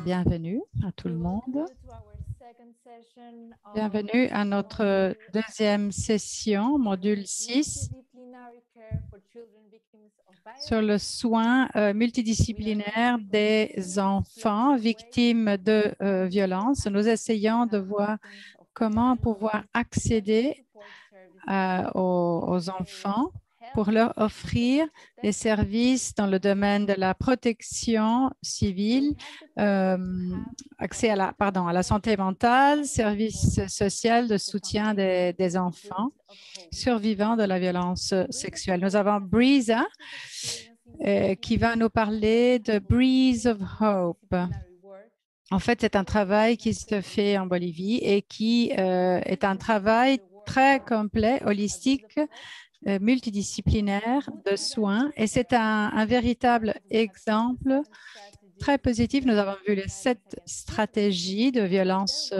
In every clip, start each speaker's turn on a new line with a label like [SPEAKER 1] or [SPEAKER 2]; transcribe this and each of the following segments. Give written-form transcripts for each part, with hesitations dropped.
[SPEAKER 1] bienvenue à tout le monde. Bienvenue à notre deuxième session, module 6, sur le soin multidisciplinaire des enfants victimes de violences. Nous essayons de voir comment pouvoir accéder aux enfants pour leur offrir des services dans le domaine de la protection civile, accès à la santé mentale, services sociaux de soutien des enfants survivants de la violence sexuelle. Nous avons Breeza qui va nous parler de Breeze of Hope. En fait, c'est un travail qui se fait en Bolivie et qui est un travail très complet, holistique, multidisciplinaire de soins. Et c'est un véritable exemple très positif. Nous avons vu les 7 stratégies de violence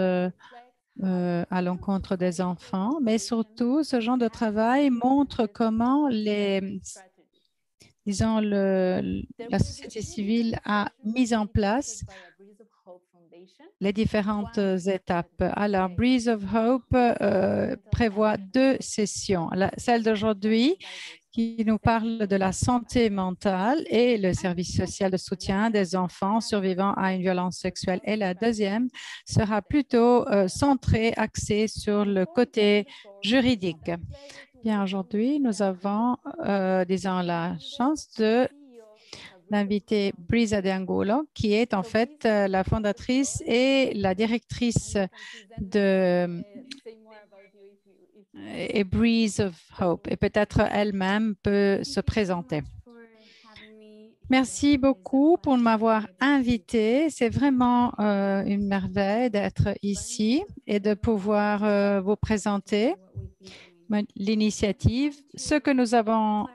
[SPEAKER 1] à l'encontre des enfants, mais surtout, ce genre de travail montre comment la société civile a mis en place les différentes étapes. Alors, Breeze of Hope prévoit 2 sessions. Celle d'aujourd'hui qui nous parle de la santé mentale et le service social de soutien des enfants survivants à une violence sexuelle. Et la deuxième sera plutôt centrée, axée sur le côté juridique. Bien, aujourd'hui, nous avons, disons, la chance d'inviter Brisa de Angulo, qui est en fait la fondatrice et la directrice de Breeze of Hope. Et peut-être elle-même peut se présenter. Merci beaucoup pour m'avoir invité. C'est vraiment une merveille d'être ici et de pouvoir vous présenter l'initiative, ce que nous avons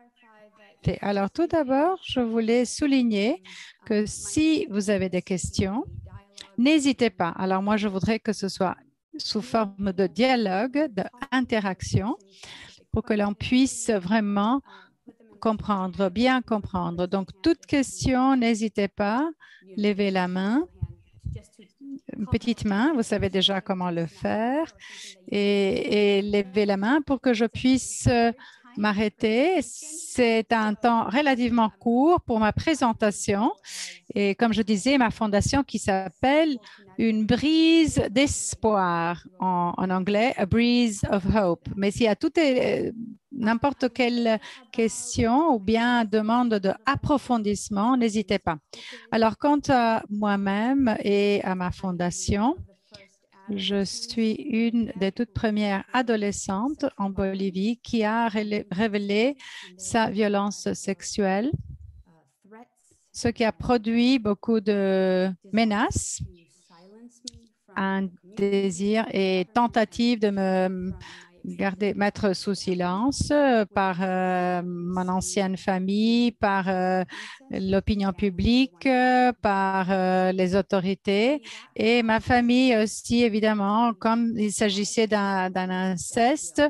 [SPEAKER 1] fait. Alors, tout d'abord, je voulais souligner que si vous avez des questions, n'hésitez pas. Alors, moi, je voudrais que ce soit sous forme de dialogue, d'interaction, pour que l'on puisse vraiment comprendre, bien comprendre. Donc, toute question, n'hésitez pas, levez la main. Une petite main, vous savez déjà comment le faire, et levez la main pour que je puisse m'arrêter. C'est un temps relativement court pour ma présentation. Et comme je disais, ma fondation qui s'appelle Une brise d'espoir en anglais, A Breeze of Hope. Mais s'il y a n'importe quelle question ou bien demande d'approfondissement, n'hésitez pas. Alors, quant à moi-même et à ma fondation, je suis une des toutes premières adolescentes en Bolivie qui a révélé sa violence sexuelle, ce qui a produit beaucoup de menaces, un désir et tentative de me mettre sous silence par mon ancienne famille, par l'opinion publique, par les autorités et ma famille aussi, évidemment, comme il s'agissait d'un inceste,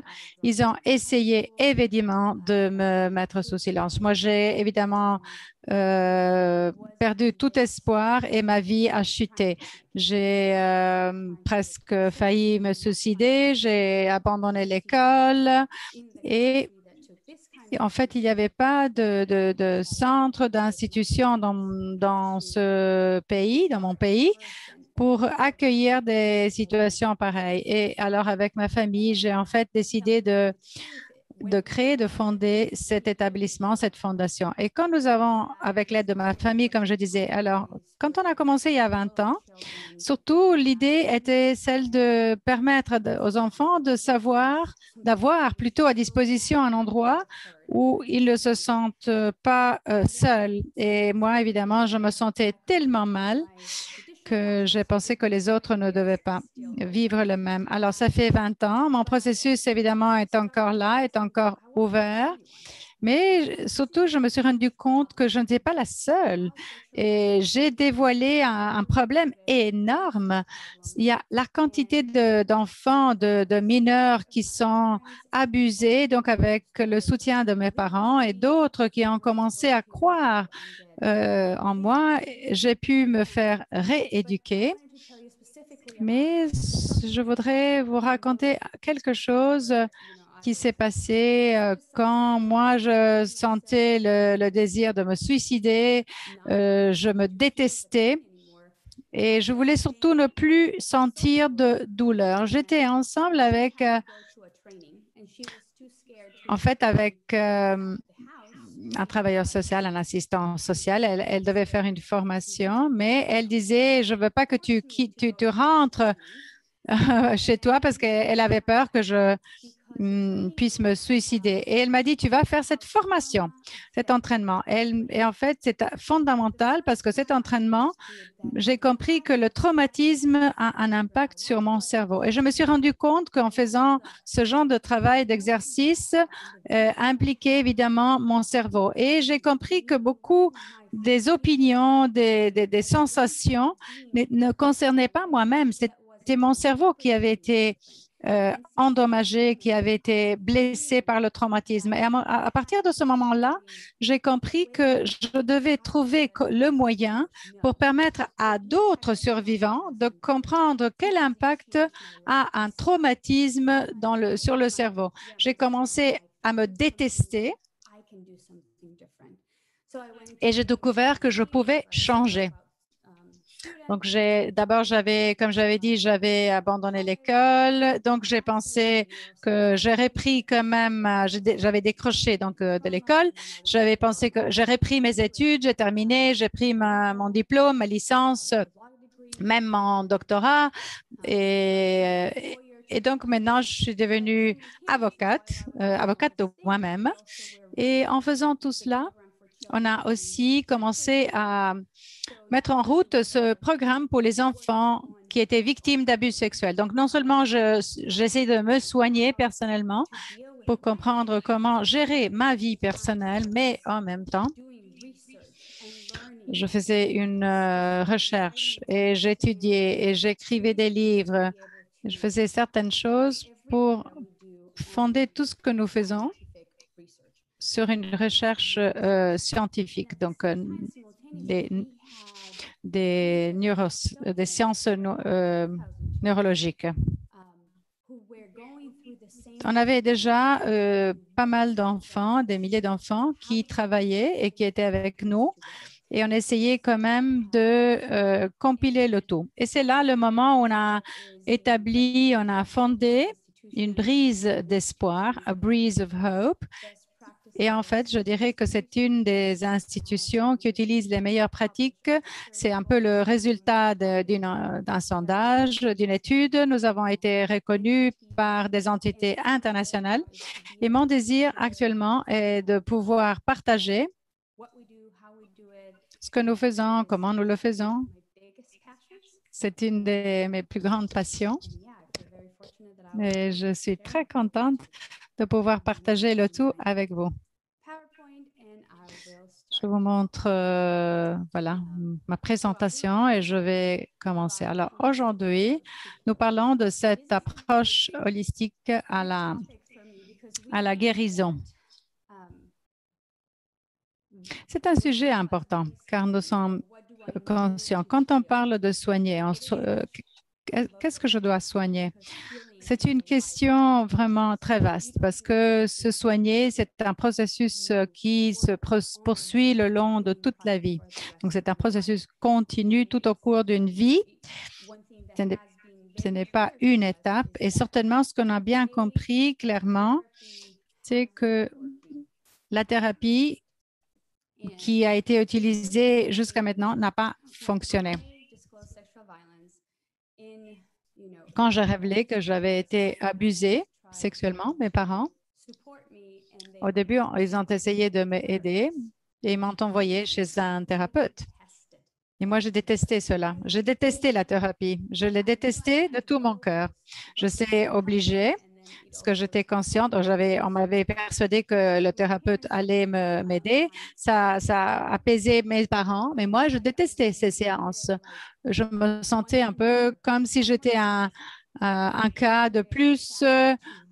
[SPEAKER 1] ils ont essayé évidemment de me mettre sous silence. Moi, j'ai évidemment perdu tout espoir et ma vie a chuté. J'ai presque failli me suicider, j'ai abandonné l'école et en fait, il n'y avait pas de centre, d'institution dans ce pays, dans mon pays, pour accueillir des situations pareilles. Et alors, avec ma famille, j'ai en fait décidé de créer, de fonder cet établissement, cette fondation. Et quand nous avons, avec l'aide de ma famille, comme je disais, alors, quand on a commencé il y a 20 ans, surtout, l'idée était celle de permettre aux enfants de savoir, d'avoir plutôt à disposition un endroit où ils ne se sentent pas seuls. Et moi, évidemment, je me sentais tellement mal que j'ai pensé que les autres ne devaient pas vivre le même. Alors, ça fait 20 ans. Mon processus, évidemment, est encore là, est encore ouvert. Mais surtout, je me suis rendu compte que je n'étais pas la seule et j'ai dévoilé un problème énorme. Il y a la quantité d'enfants, de mineurs qui sont abusés, donc avec le soutien de mes parents et d'autres qui ont commencé à croire en moi. J'ai pu me faire rééduquer, mais je voudrais vous raconter quelque chose qui s'est passé quand moi je sentais le désir de me suicider, je me détestais et je voulais surtout ne plus sentir de douleur. J'étais ensemble avec, en fait, avec un travailleur social, un assistant social. Elle devait faire une formation, mais elle disait, je ne veux pas que tu rentres chez toi parce qu'elle avait peur que je puisse me suicider. Et elle m'a dit, tu vas faire cette formation, cet entraînement. Et en fait, c'est fondamental parce que cet entraînement, j'ai compris que le traumatisme a un impact sur mon cerveau. Et je me suis rendu compte qu'en faisant ce genre de travail, d'exercice, impliquait évidemment mon cerveau. Et j'ai compris que beaucoup des opinions, des sensations ne concernaient pas moi-même. C'était mon cerveau qui avait été endommagé, qui avait été blessé par le traumatisme. Et à partir de ce moment-là, j'ai compris que je devais trouver le moyen pour permettre à d'autres survivants de comprendre quel impact a un traumatisme sur le cerveau. J'ai commencé à me détester et j'ai découvert que je pouvais changer. Donc, d'abord, comme j'avais dit, j'avais abandonné l'école. Donc, j'ai pensé que j'aurais repris quand même, j'avais décroché donc de l'école. J'avais pensé que j'ai repris mes études, j'ai terminé, j'ai pris mon diplôme, ma licence, même mon doctorat. Et donc, maintenant, je suis devenue avocate de moi-même. Et en faisant tout cela, on a aussi commencé à mettre en route ce programme pour les enfants qui étaient victimes d'abus sexuels. Donc, non seulement j'essaie de me soigner personnellement pour comprendre comment gérer ma vie personnelle, mais en même temps, je faisais une recherche et j'étudiais et j'écrivais des livres. Je faisais certaines choses pour fonder tout ce que nous faisons sur une recherche scientifique, donc des sciences neurologiques. On avait déjà pas mal d'enfants, des milliers d'enfants qui travaillaient et qui étaient avec nous et on essayait quand même de compiler le tout. Et c'est là le moment où on a fondé une brise d'espoir, a breeze of hope. Et en fait, je dirais que c'est une des institutions qui utilise les meilleures pratiques. C'est un peu le résultat d'un sondage, d'une étude. Nous avons été reconnus par des entités internationales. Et mon désir actuellement est de pouvoir partager ce que nous faisons, comment nous le faisons. C'est une de mes plus grandes passions. Et je suis très contente de pouvoir partager le tout avec vous. Je vous montre voilà, ma présentation et je vais commencer. Alors, aujourd'hui, nous parlons de cette approche holistique à la guérison. C'est un sujet important car nous sommes conscients. Quand on parle de soigner, qu'est-ce que je dois soigner? C'est une question vraiment très vaste parce que se soigner, c'est un processus qui se poursuit le long de toute la vie. Donc, c'est un processus continu tout au cours d'une vie. Ce n'est pas une étape. Et certainement, ce qu'on a bien compris clairement, c'est que la thérapie qui a été utilisée jusqu'à maintenant n'a pas fonctionné. Quand j'ai révélé que j'avais été abusée sexuellement, mes parents, au début, ils ont essayé de m'aider et ils m'ont envoyé chez un thérapeute. Et moi, j'ai détesté cela. J'ai détesté la thérapie. Je l'ai détestée de tout mon cœur. Je suis obligée parce que j'étais consciente, on m'avait persuadé que le thérapeute allait m'aider. Ça a apaisé mes parents, mais moi, je détestais ces séances. Je me sentais un peu comme si j'étais un cas de plus,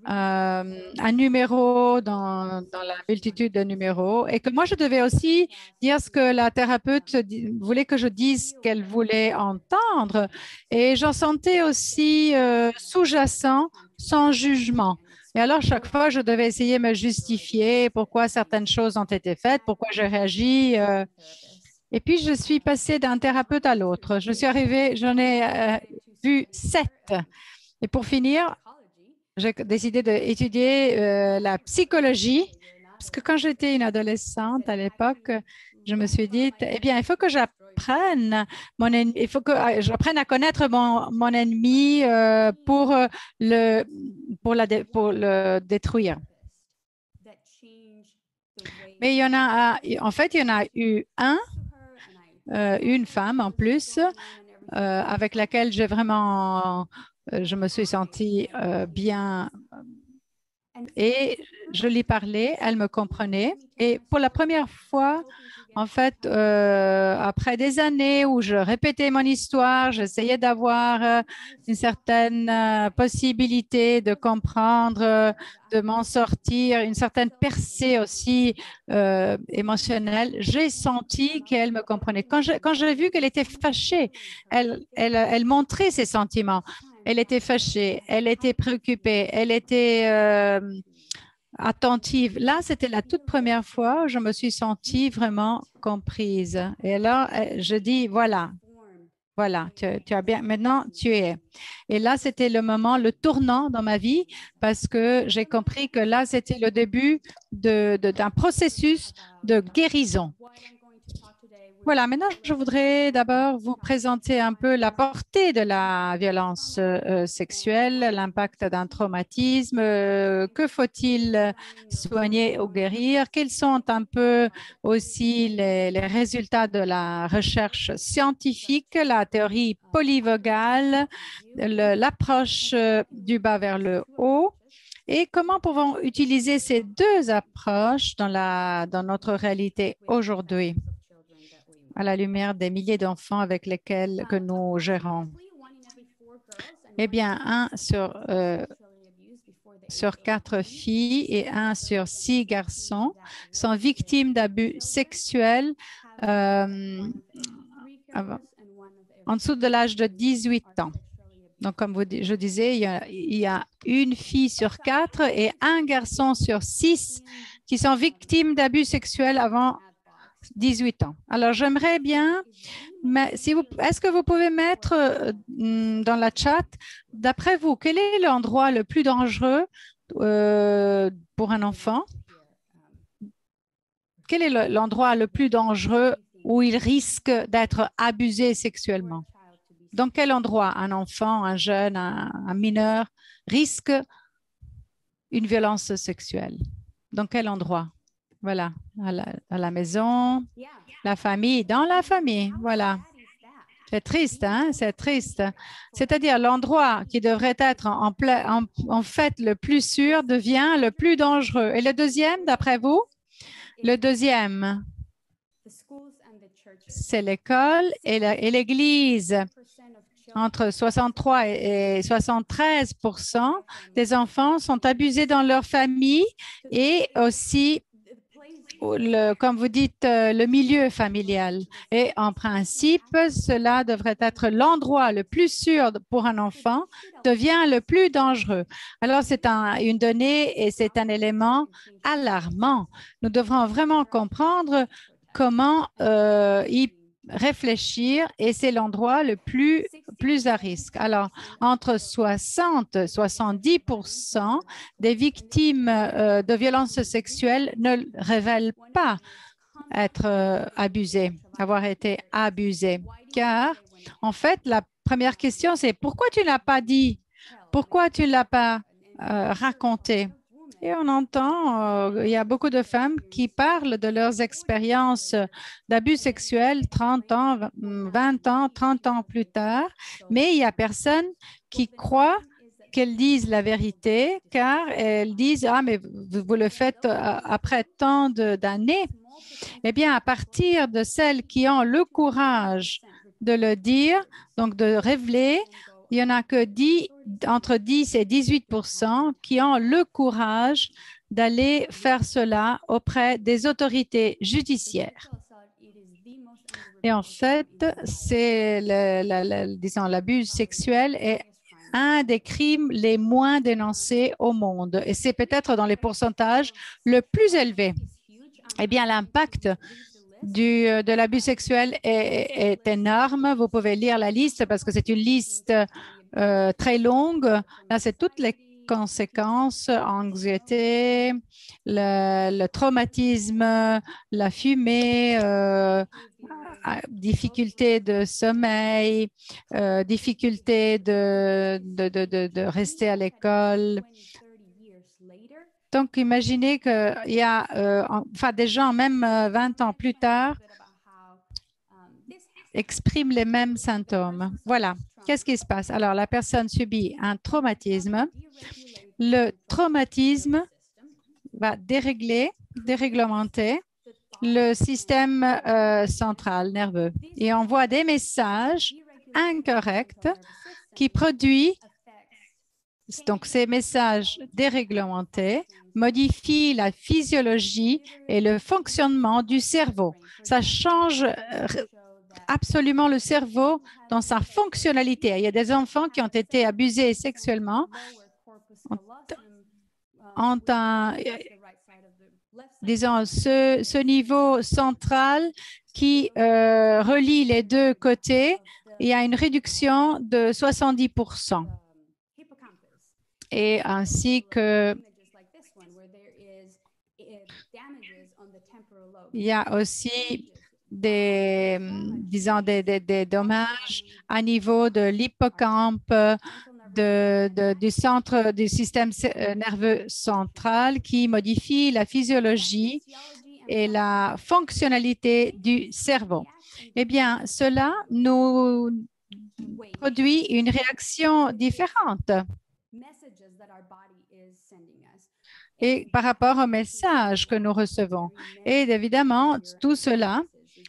[SPEAKER 1] un numéro dans la multitude de numéros, et que moi, je devais aussi dire ce que la thérapeute voulait que je dise qu'elle voulait entendre. Et j'en sentais aussi sous-jacent, sans jugement. Et alors, chaque fois, je devais essayer de me justifier pourquoi certaines choses ont été faites, pourquoi j'ai réagi. Et puis, je suis passée d'un thérapeute à l'autre. Je suis arrivée, j'en ai vu 7. Et pour finir, j'ai décidé d'étudier la psychologie, parce que quand j'étais une adolescente à l'époque, je me suis dit, eh bien, il faut que j'apprenne il faut que j'apprenne à connaître mon ennemi pour le détruire. Mais il y en a, en fait, il y en a eu une femme en plus, avec laquelle je me suis sentie bien et je lui parlais, elle me comprenait. Et pour la première fois, en fait, après des années où je répétais mon histoire, j'essayais d'avoir une certaine possibilité de comprendre, de m'en sortir, une certaine percée aussi émotionnelle, j'ai senti qu'elle me comprenait. Quand j'ai vu qu'elle était fâchée, elle montrait ses sentiments. Elle était fâchée, elle était préoccupée, elle était attentive. Là, c'était la toute première fois où je me suis sentie vraiment comprise. Et alors, je dis, voilà, tu as bien, maintenant tu es. Et là, c'était le moment, le tournant dans ma vie, parce que j'ai compris que là, c'était le début d'un processus de guérison. Voilà, maintenant, je voudrais d'abord vous présenter un peu la portée de la violence sexuelle, l'impact d'un traumatisme, que faut-il soigner ou guérir, quels sont un peu aussi les résultats de la recherche scientifique, la théorie polyvagale, l'approche du bas vers le haut. Et comment pouvons utiliser ces deux approches dans notre réalité aujourd'hui, à la lumière des milliers d'enfants avec lesquels que nous gérons? Eh bien, sur 4 filles et 1 sur 6 garçons sont victimes d'abus sexuels en dessous de l'âge de 18 ans. Donc, comme je disais, il y a 1 fille sur 4 et 1 garçon sur 6 qui sont victimes d'abus sexuels avant 18 ans. Alors, j'aimerais bien, mais est-ce que vous pouvez mettre dans la chat, d'après vous, quel est l'endroit le plus dangereux pour un enfant? Quel est l'endroit le plus dangereux où il risque d'être abusé sexuellement? Dans quel endroit un enfant, un jeune, un mineur risque une violence sexuelle? Dans quel endroit? Voilà, à la maison, la famille, dans la famille, voilà. C'est triste, hein? C'est triste. C'est-à-dire l'endroit qui devrait être en fait le plus sûr devient le plus dangereux. Et le deuxième, d'après vous? Le deuxième, c'est l'école et l'Église. Entre 63 et 73 des enfants sont abusés dans leur famille et aussi, comme vous dites, le milieu familial. Et en principe, cela devrait être l'endroit le plus sûr pour un enfant, devient le plus dangereux. Alors, c'est une donnée et c'est un élément alarmant. Nous devrons vraiment comprendre comment y réfléchir et c'est l'endroit le plus à risque. Alors, entre 60 et 70% des victimes de violences sexuelles ne révèlent pas être abusées, avoir été abusées. Car, en fait, la première question, c'est pourquoi tu ne l'as pas dit? Pourquoi tu ne l'as pas raconté? Et on entend, il y a beaucoup de femmes qui parlent de leurs expériences d'abus sexuels 30 ans, 20 ans, 30 ans plus tard, mais il n'y a personne qui croit qu'elles disent la vérité, car elles disent, ah, mais vous le faites après tant d'années. Eh bien, à partir de celles qui ont le courage de le dire, donc de révéler, il n'y en a que entre 10 et 18% qui ont le courage d'aller faire cela auprès des autorités judiciaires. Et en fait, c'est disons, l'abus sexuel est un des crimes les moins dénoncés au monde. Et c'est peut-être dans les pourcentages le plus élevé. Eh bien, l'impact de l'abus sexuel est énorme. Vous pouvez lire la liste parce que c'est une liste très longue. Là, c'est toutes les conséquences, anxiété, le traumatisme, la fumée, difficulté de sommeil, difficulté de rester à l'école. Donc, imaginez qu'il y a enfin, des gens, même 20 ans plus tard, expriment les mêmes symptômes. Voilà. Qu'est-ce qui se passe? Alors, la personne subit un traumatisme. Le traumatisme va déréglementer le système central nerveux et envoie des messages incorrects qui produisent, donc ces messages déréglementés modifient la physiologie et le fonctionnement du cerveau. Ça change absolument le cerveau dans sa fonctionnalité. Il y a des enfants qui ont été abusés sexuellement disons, ce niveau central qui relie les deux côtés, il y a une réduction de 70%. Et ainsi que il y a aussi disons, des dommages à niveau de l'hippocampe, du centre du système nerveux central qui modifie la physiologie et la fonctionnalité du cerveau. Eh bien, cela nous produit une réaction différente. Et par rapport au message que nous recevons. Et évidemment, tout cela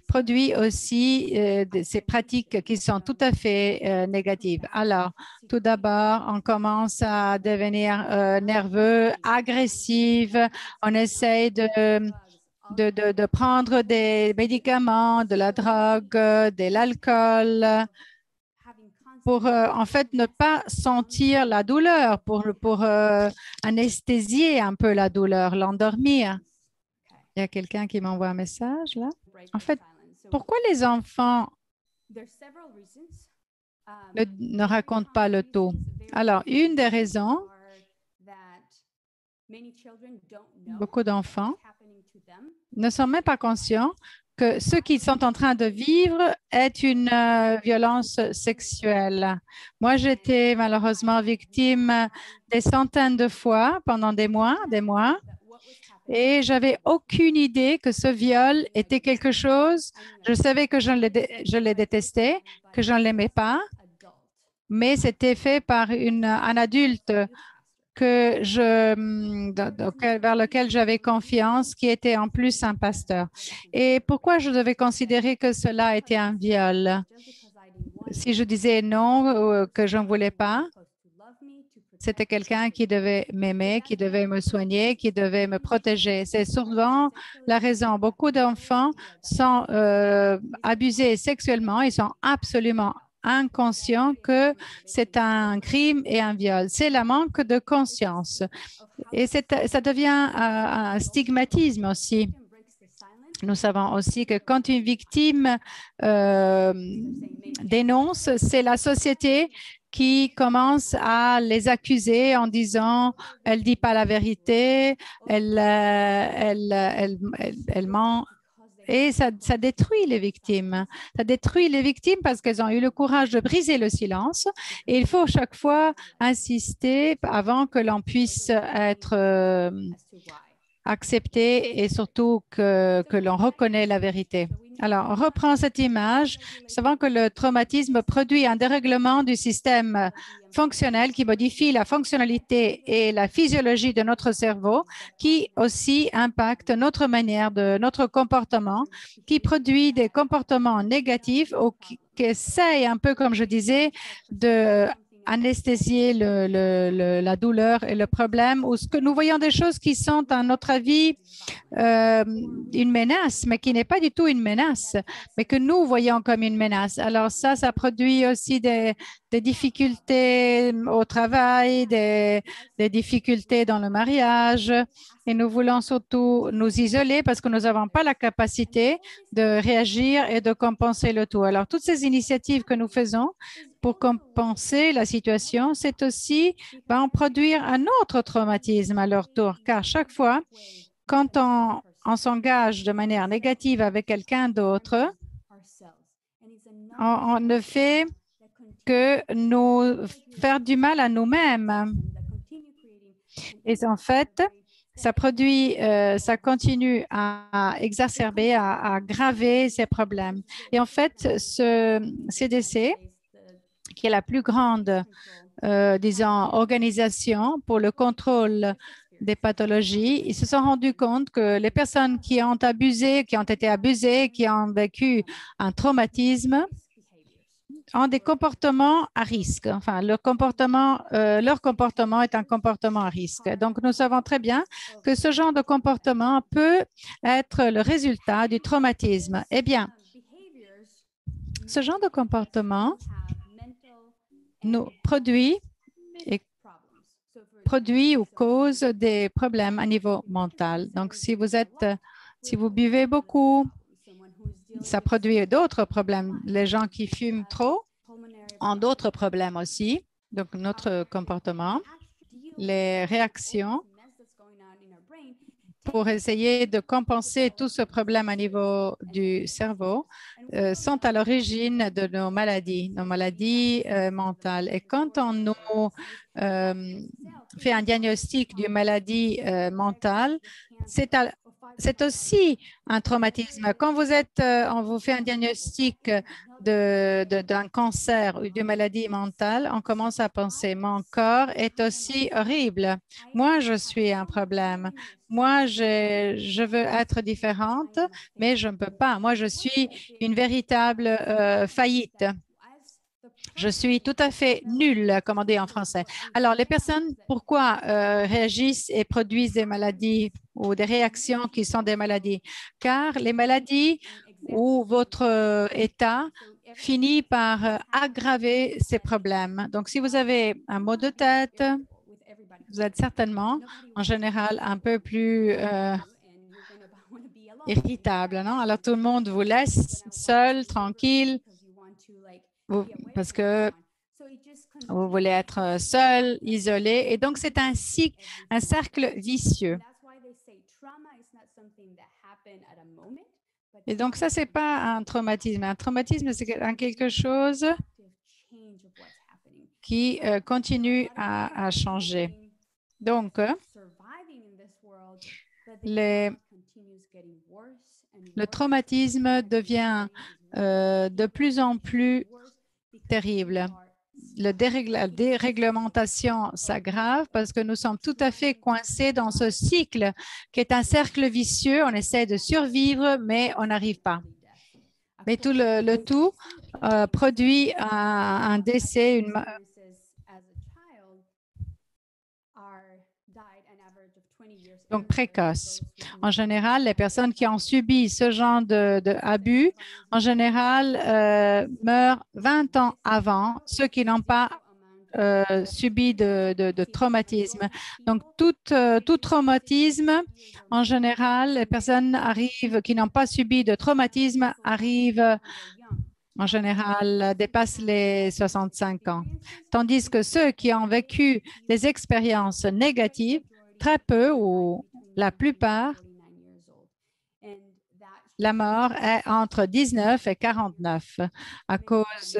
[SPEAKER 1] produit aussi ces pratiques qui sont tout à fait négatives. Alors, tout d'abord, on commence à devenir nerveux, agressif, on essaye de prendre des médicaments, de la drogue, de l'alcool, pour en fait ne pas sentir la douleur, pour anesthésier un peu la douleur, l'endormir. Il y a quelqu'un qui m'envoie un message là. En fait, pourquoi les enfants ne racontent pas le tout? Alors, une des raisons, beaucoup d'enfants ne sont même pas conscients que ce qu'ils sont en train de vivre est une violence sexuelle. Moi, j'étais malheureusement victime des centaines de fois pendant des mois, et j'avais aucune idée que ce viol était quelque chose. Je savais que je le détestais, que je ne l'aimais pas, mais c'était fait par un adulte vers lequel j'avais confiance, qui était en plus un pasteur. Et pourquoi je devais considérer que cela était un viol? Si je disais non, que je n'en voulais pas, c'était quelqu'un qui devait m'aimer, qui devait me soigner, qui devait me protéger. C'est souvent la raison. Beaucoup d'enfants sont abusés sexuellement, ils sont absolument inconscients que c'est un crime et un viol. C'est le manque de conscience. Et ça devient un stigmatisme aussi. Nous savons aussi que quand une victime dénonce, c'est la société qui commence à les accuser en disant « elle ne dit pas la vérité, elle ment ». Et ça détruit les victimes. Ça détruit les victimes parce qu'elles ont eu le courage de briser le silence. Et il faut chaque fois insister avant que l'on puisse être accepté et surtout que l'on reconnaît la vérité. Alors, on reprend cette image. Nous savons que le traumatisme produit un dérèglement du système fonctionnel qui modifie la fonctionnalité et la physiologie de notre cerveau, qui aussi impacte notre manière de notre comportement, qui produit des comportements négatifs ou qui essaye un peu, comme je disais, de anesthésier la douleur et le problème, ou ce que nous voyons des choses qui sont, à notre avis, une menace, mais qui n'est pas du tout une menace, mais que nous voyons comme une menace. Alors ça produit aussi des difficultés au travail, des difficultés dans le mariage, et nous voulons surtout nous isoler parce que nous n'avons pas la capacité de réagir et de compenser le tout. Alors, toutes ces initiatives que nous faisons pour compenser la situation, c'est aussi en produire un autre traumatisme à leur tour, car chaque fois, quand on s'engage de manière négative avec quelqu'un d'autre, on ne fait que nous faire du mal à nous-mêmes. Et en fait, ça continue à exacerber, à aggraver ces problèmes. Et en fait, ce CDC, qui est la plus grande, disons, organisation pour le contrôle des pathologies, ils se sont rendus compte que les personnes qui ont été abusées, qui ont vécu un traumatisme, ont des comportements à risque. Enfin, leur comportement est un comportement à risque. Donc, nous savons très bien que ce genre de comportement peut être le résultat du traumatisme. Eh bien, ce genre de comportement nous produit ou cause des problèmes à niveau mental. Donc, si vous buvez beaucoup, ça produit d'autres problèmes. Les gens qui fument trop ont d'autres problèmes aussi. Donc, notre comportement, les réactions pour essayer de compenser tout ce problème à niveau du cerveau sont à l'origine de nos maladies mentales. Et quand on nous fait un diagnostic d'une maladie mentale, c'est aussi un traumatisme. Quand on vous fait un diagnostic d'un cancer ou d'une maladie mentale, on commence à penser, mon corps est aussi horrible. Moi, je suis un problème. Moi, je veux être différente, mais je ne peux pas. Moi, je suis une véritable faillite. Je suis tout à fait nulle, comme on dit en français. Alors, les personnes, pourquoi réagissent et produisent des maladies ou des réactions qui sont des maladies? Car les maladies ou votre état finit par aggraver ces problèmes. Donc, si vous avez un maux de tête, vous êtes certainement, en général, un peu plus irritable, non? Alors, tout le monde vous laisse seul, tranquille, parce que vous voulez être seul, isolé. Et donc, c'est un cercle vicieux. Et donc, ça, ce n'est pas un traumatisme. Un traumatisme, c'est quelque chose qui continue à changer. Donc, le traumatisme devient de plus en plus terrible. La déréglementation s'aggrave parce que nous sommes tout à fait coincés dans ce cycle qui est un cercle vicieux. On essaie de survivre, mais on n'arrive pas. Mais tout le tout produit un décès, donc précoce. En général, les personnes qui ont subi ce genre d'abus, en général, meurent 20 ans avant ceux qui n'ont pas subi de traumatisme. Donc, tout traumatisme, en général, les personnes qui n'ont pas subi de traumatisme arrivent en général, dépassent les 65 ans. Tandis que ceux qui ont vécu des expériences négatives, très peu ou la plupart, la mort est entre 19 et 49 à cause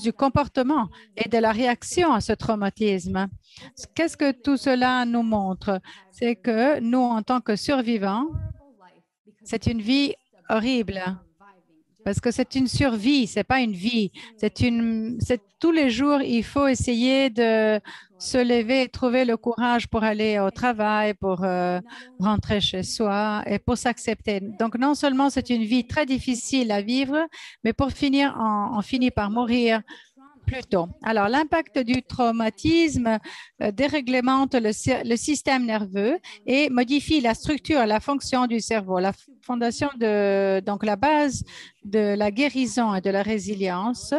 [SPEAKER 1] du comportement et de la réaction à ce traumatisme. Qu'est-ce que tout cela nous montre? C'est que nous, en tant que survivants, C'est une vie horrible parce que c'est une survie, c'est pas une vie. Tous les jours, il faut essayer de se lever et trouver le courage pour aller au travail, pour rentrer chez soi et pour s'accepter. Donc, non seulement c'est une vie très difficile à vivre, mais pour finir, on finit par mourir plus tôt. Alors, l'impact du traumatisme déréglemente le système nerveux et modifie la structure et la fonction du cerveau. Donc, la base de la guérison et de la résilience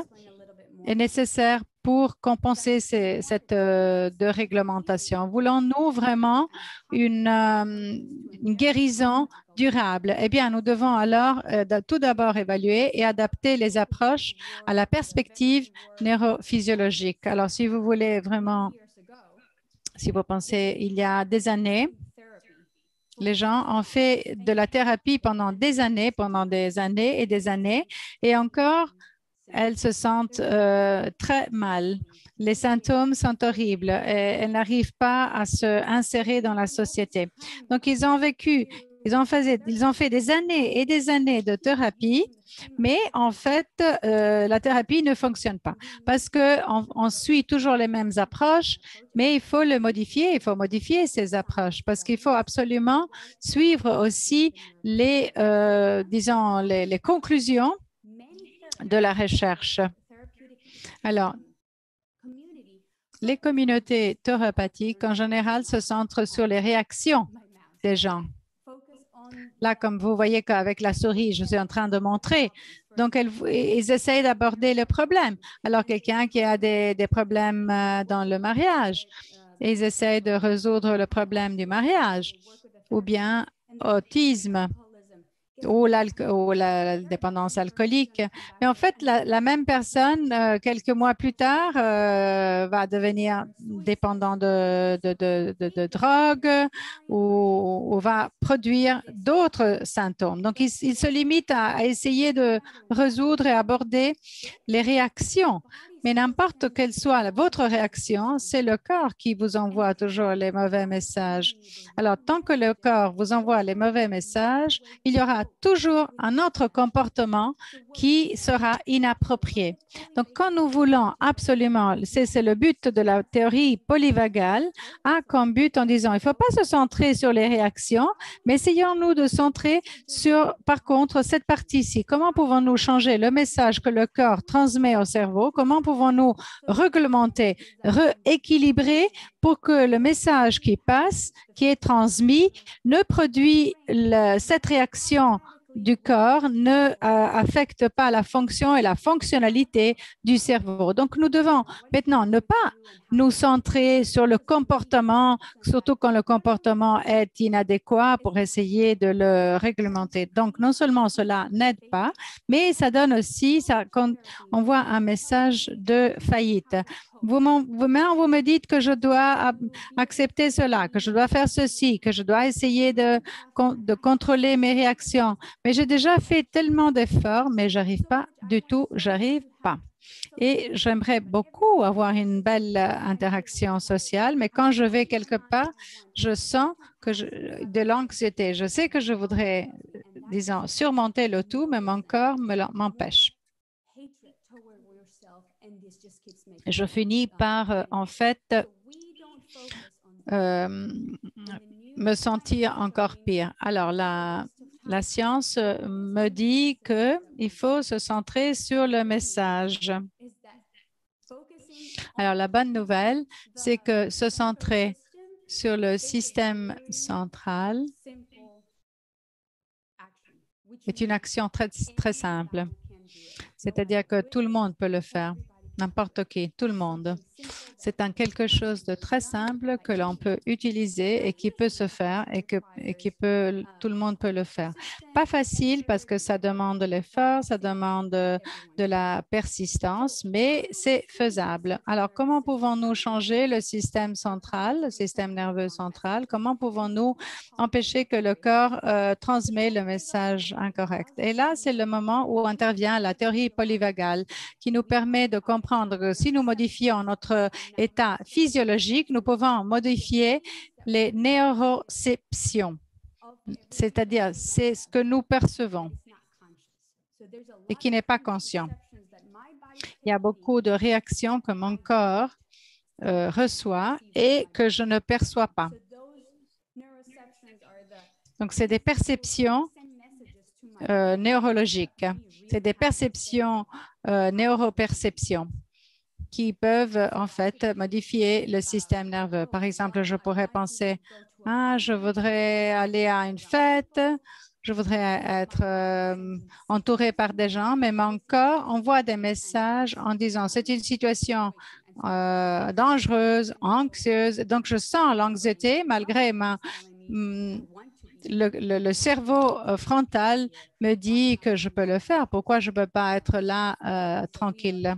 [SPEAKER 1] est nécessaire pour compenser cette déréglementation. Voulons-nous vraiment une guérison durable? Eh bien, nous devons alors tout d'abord évaluer et adapter les approches à la perspective neurophysiologique. Alors, si vous voulez vraiment, si vous pensez, il y a des années, les gens ont fait de la thérapie pendant des années et des années, et encore, elles se sentent très mal. Les symptômes sont horribles et elles n'arrivent pas à se insérer dans la société. Donc, ils ont fait des années et des années de thérapie, mais en fait, la thérapie ne fonctionne pas parce qu'on suit toujours les mêmes approches, mais il faut le modifier, il faut modifier ces approches parce qu'il faut absolument suivre aussi disons, les conclusions de la recherche. Alors, les communautés thérapeutiques, en général, se centrent sur les réactions des gens. Là, comme vous voyez qu'avec la souris, je suis en train de montrer. Donc, ils essayent d'aborder le problème. Alors, quelqu'un qui a des problèmes dans le mariage, ils essayent de résoudre le problème du mariage ou bien autisme ou la dépendance alcoolique. Mais en fait, la même personne, quelques mois plus tard, va devenir dépendant de drogue ou va produire d'autres symptômes. Donc, il se limite à essayer de résoudre et aborder les réactions. Mais n'importe quelle soit votre réaction, c'est le corps qui vous envoie toujours les mauvais messages. Alors, tant que le corps vous envoie les mauvais messages, il y aura toujours un autre comportement qui sera inapproprié. Donc, quand nous voulons absolument, c'est le but de la théorie polyvagale, a comme but en disant, il ne faut pas se centrer sur les réactions, mais essayons-nous de centrer sur, par contre, cette partie-ci. Comment pouvons-nous changer le message que le corps transmet au cerveau? Comment pouvons-nous réglementer, rééquilibrer pour que le message qui passe, qui est transmis, ne produit cette réaction du corps ne affecte pas la fonction et la fonctionnalité du cerveau. Donc, nous devons maintenant ne pas nous centrer sur le comportement, surtout quand le comportement est inadéquat pour essayer de le réglementer. Donc, non seulement cela n'aide pas, mais ça donne aussi, ça envoie un message de faillite. Vous me dites que je dois accepter cela, que je dois faire ceci, que je dois essayer de contrôler mes réactions. Mais j'ai déjà fait tellement d'efforts, mais j'arrive pas du tout, j'arrive pas. Et j'aimerais beaucoup avoir une belle interaction sociale, mais quand je vais quelque part, je sens de l'anxiété. Je sais que je voudrais, disons, surmonter le tout, mais mon corps m'empêche. Je finis par, en fait, me sentir encore pire. Alors, la science me dit qu'il faut se centrer sur le message. Alors, la bonne nouvelle, c'est que se centrer sur le système central est une action très, très simple. C'est-à-dire que tout le monde peut le faire. N'importe qui, tout le monde. C'est quelque chose de très simple que l'on peut utiliser et qui peut se faire et tout le monde peut le faire. Pas facile parce que ça demande de l'effort, ça demande de la persistance, mais c'est faisable. Alors, comment pouvons-nous changer le système central, le système nerveux central? Comment pouvons-nous empêcher que le corps transmet le message incorrect? Et là, c'est le moment où intervient la théorie polyvagale qui nous permet de comprendre que si nous modifions notre état physiologique, nous pouvons modifier les neuroceptions c'est-à-dire c'est ce que nous percevons et qui n'est pas conscient. Il y a beaucoup de réactions que mon corps reçoit et que je ne perçois pas. Donc, c'est des perceptions neurologiques. C'est des perceptions, neuroperceptions qui peuvent en fait modifier le système nerveux. Par exemple, je pourrais penser, ah, je voudrais aller à une fête, je voudrais être entouré par des gens, mais mon corps envoie des messages en disant, c'est une situation dangereuse, anxieuse. Donc, je sens l'anxiété malgré le cerveau frontal me dit que je peux le faire. Pourquoi je ne peux pas être là tranquillement?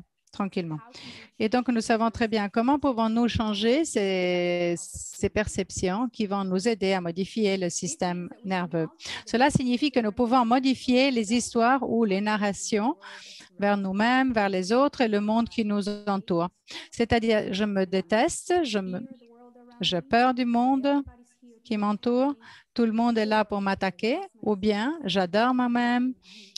[SPEAKER 1] Et donc, nous savons très bien comment pouvons-nous changer ces perceptions qui vont nous aider à modifier le système nerveux. Cela signifie que nous pouvons modifier les histoires ou les narrations vers nous-mêmes, vers les autres et le monde qui nous entoure. C'est-à-dire, je me déteste, j'ai peur du monde qui m'entoure, tout le monde est là pour m'attaquer, ou bien j'adore moi-même,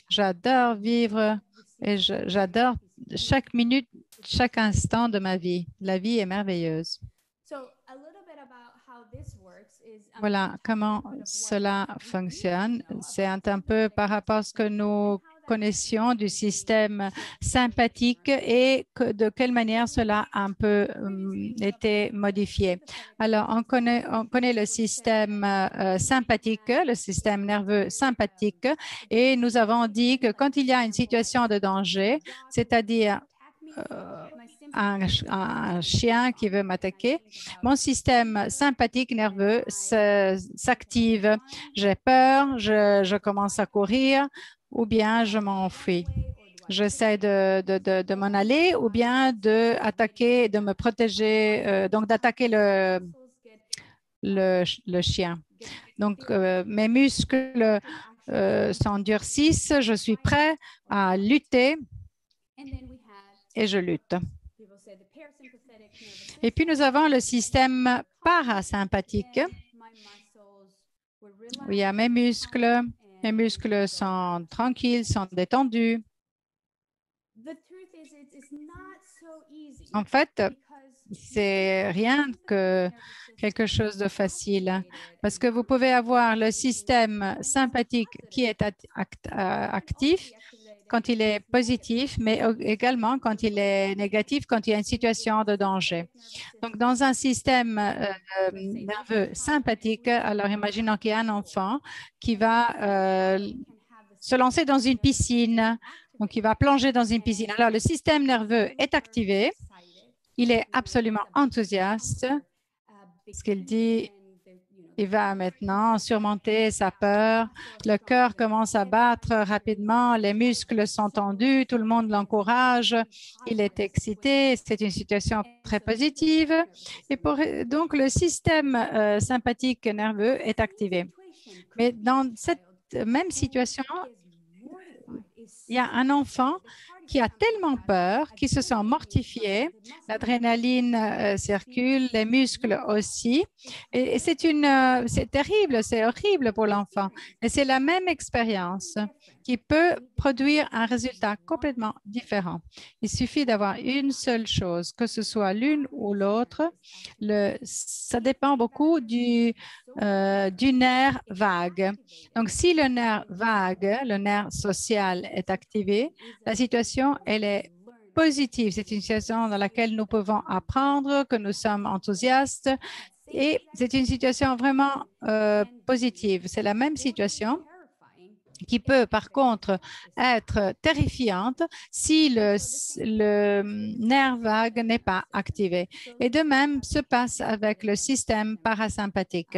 [SPEAKER 1] j'adore vivre et j'adore chaque minute, chaque instant de ma vie. La vie est merveilleuse. Voilà comment cela fonctionne. C'est un peu par rapport à ce que nous connaissions du système sympathique et de quelle manière cela a un peu été modifié. Alors, on connaît le système sympathique, le système nerveux sympathique, et nous avons dit que quand il y a une situation de danger, c'est-à-dire un chien qui veut m'attaquer, mon système sympathique nerveux s'active. J'ai peur, je commence à courir ou bien je m'enfuis. J'essaie de m'en aller ou bien d'attaquer, de me protéger, donc d'attaquer le chien. Donc, mes muscles s'endurcissent, je suis prêt à lutter et je lutte. Et puis, nous avons le système parasympathique, où il y a mes muscles sont tranquilles, sont détendus. En fait, c'est rien que quelque chose de facile parce que vous pouvez avoir le système sympathique qui est actif quand il est positif, mais également quand il est négatif, quand il y a une situation de danger. Donc, dans un système nerveux sympathique, alors imaginons qu'il y a un enfant qui va se lancer dans une piscine, donc il va plonger dans une piscine. Alors, le système nerveux est activé, il est absolument enthousiaste, parce qu'il dit il va maintenant surmonter sa peur. Le cœur commence à battre rapidement, les muscles sont tendus, tout le monde l'encourage, il est excité, c'est une situation très positive. Et donc, le système sympathique nerveux est activé. Mais dans cette même situation, il y a un enfant qui a tellement peur, qui se sent mortifié, l'adrénaline circule, les muscles aussi. Et c'est terrible, c'est horrible pour l'enfant. Et c'est la même expérience qui peut produire un résultat complètement différent. Il suffit d'avoir une seule chose, que ce soit l'une ou l'autre. Ça dépend beaucoup du nerf vague. Donc, si le nerf vague, le nerf social est activé, la situation, elle est positive. C'est une situation dans laquelle nous pouvons apprendre, que nous sommes enthousiastes et c'est une situation vraiment positive. C'est la même situation qui peut par contre être terrifiante si le nerf vague n'est pas activé. Et de même se passe avec le système parasympathique.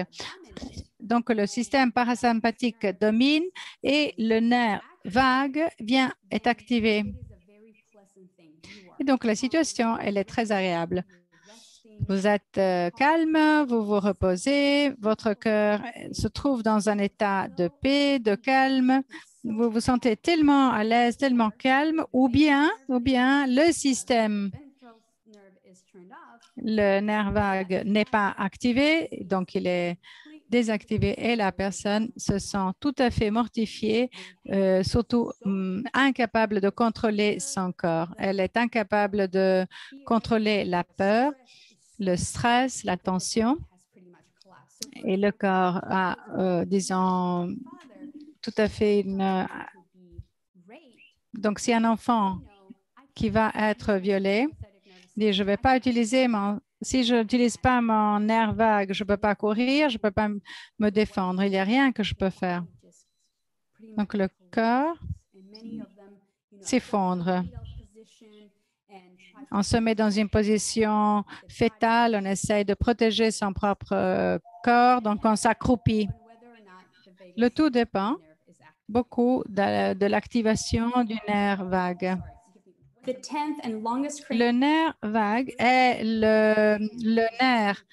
[SPEAKER 1] Donc, le système parasympathique domine et le nerf vague est activé. Et donc, la situation, elle est très agréable. Vous êtes calme, vous vous reposez, votre cœur se trouve dans un état de paix, de calme. Vous vous sentez tellement à l'aise, tellement calme, ou bien le système, le nerf vague n'est pas activé, donc il est désactivé et la personne se sent tout à fait mortifiée, surtout incapable de contrôler son corps. Elle est incapable de contrôler la peur, le stress, la tension et le corps a, disons, tout à fait une... Donc, si un enfant qui va être violé dit, je ne vais pas utiliser si je n'utilise pas mon nerf vague, je ne peux pas courir, je ne peux pas me défendre. Il n'y a rien que je peux faire. Donc, le corps s'effondre. On se met dans une position fétale, on essaye de protéger son propre corps, donc on s'accroupit. Le tout dépend beaucoup de l'activation du nerf vague. Le nerf vague est le nerf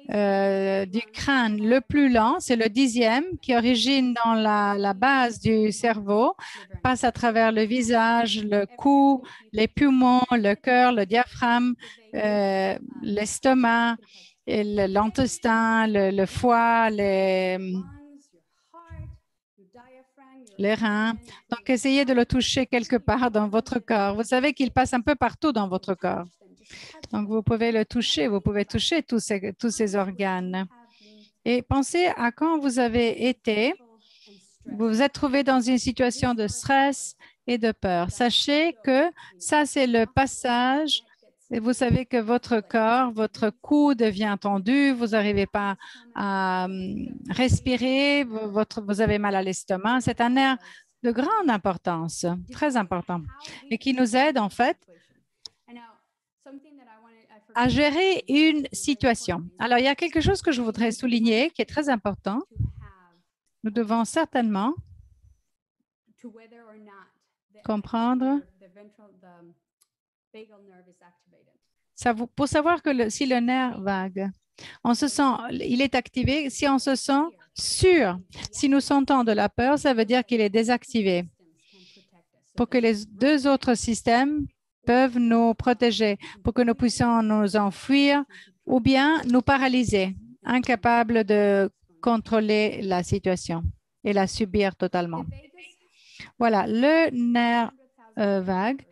[SPEAKER 1] du crâne le plus lent, c'est le 10e qui origine dans la base du cerveau, passe à travers le visage, le cou, les poumons, le cœur, le diaphragme, l'estomac, l'intestin, le foie, les reins. Donc, essayez de le toucher quelque part dans votre corps. Vous savez qu'il passe un peu partout dans votre corps. Donc, vous pouvez le toucher, vous pouvez toucher tous ces organes. Et pensez à quand vous vous êtes trouvé dans une situation de stress et de peur. Sachez que ça, c'est le passage. Et vous savez que votre corps, votre cou devient tendu, vous n'arrivez pas à respirer, vous avez mal à l'estomac. C'est un nerf de grande importance, très important, et qui nous aide en fait à gérer une situation. Alors, il y a quelque chose que je voudrais souligner qui est très important. Nous devons certainement comprendre pour savoir que si le nerf vague, il est activé, si on se sent sûr, si nous sentons de la peur, ça veut dire qu'il est désactivé pour que les deux autres systèmes peuvent nous protéger, pour que nous puissions nous enfuir ou bien nous paralyser, incapables de contrôler la situation et la subir totalement. Voilà, le nerf vague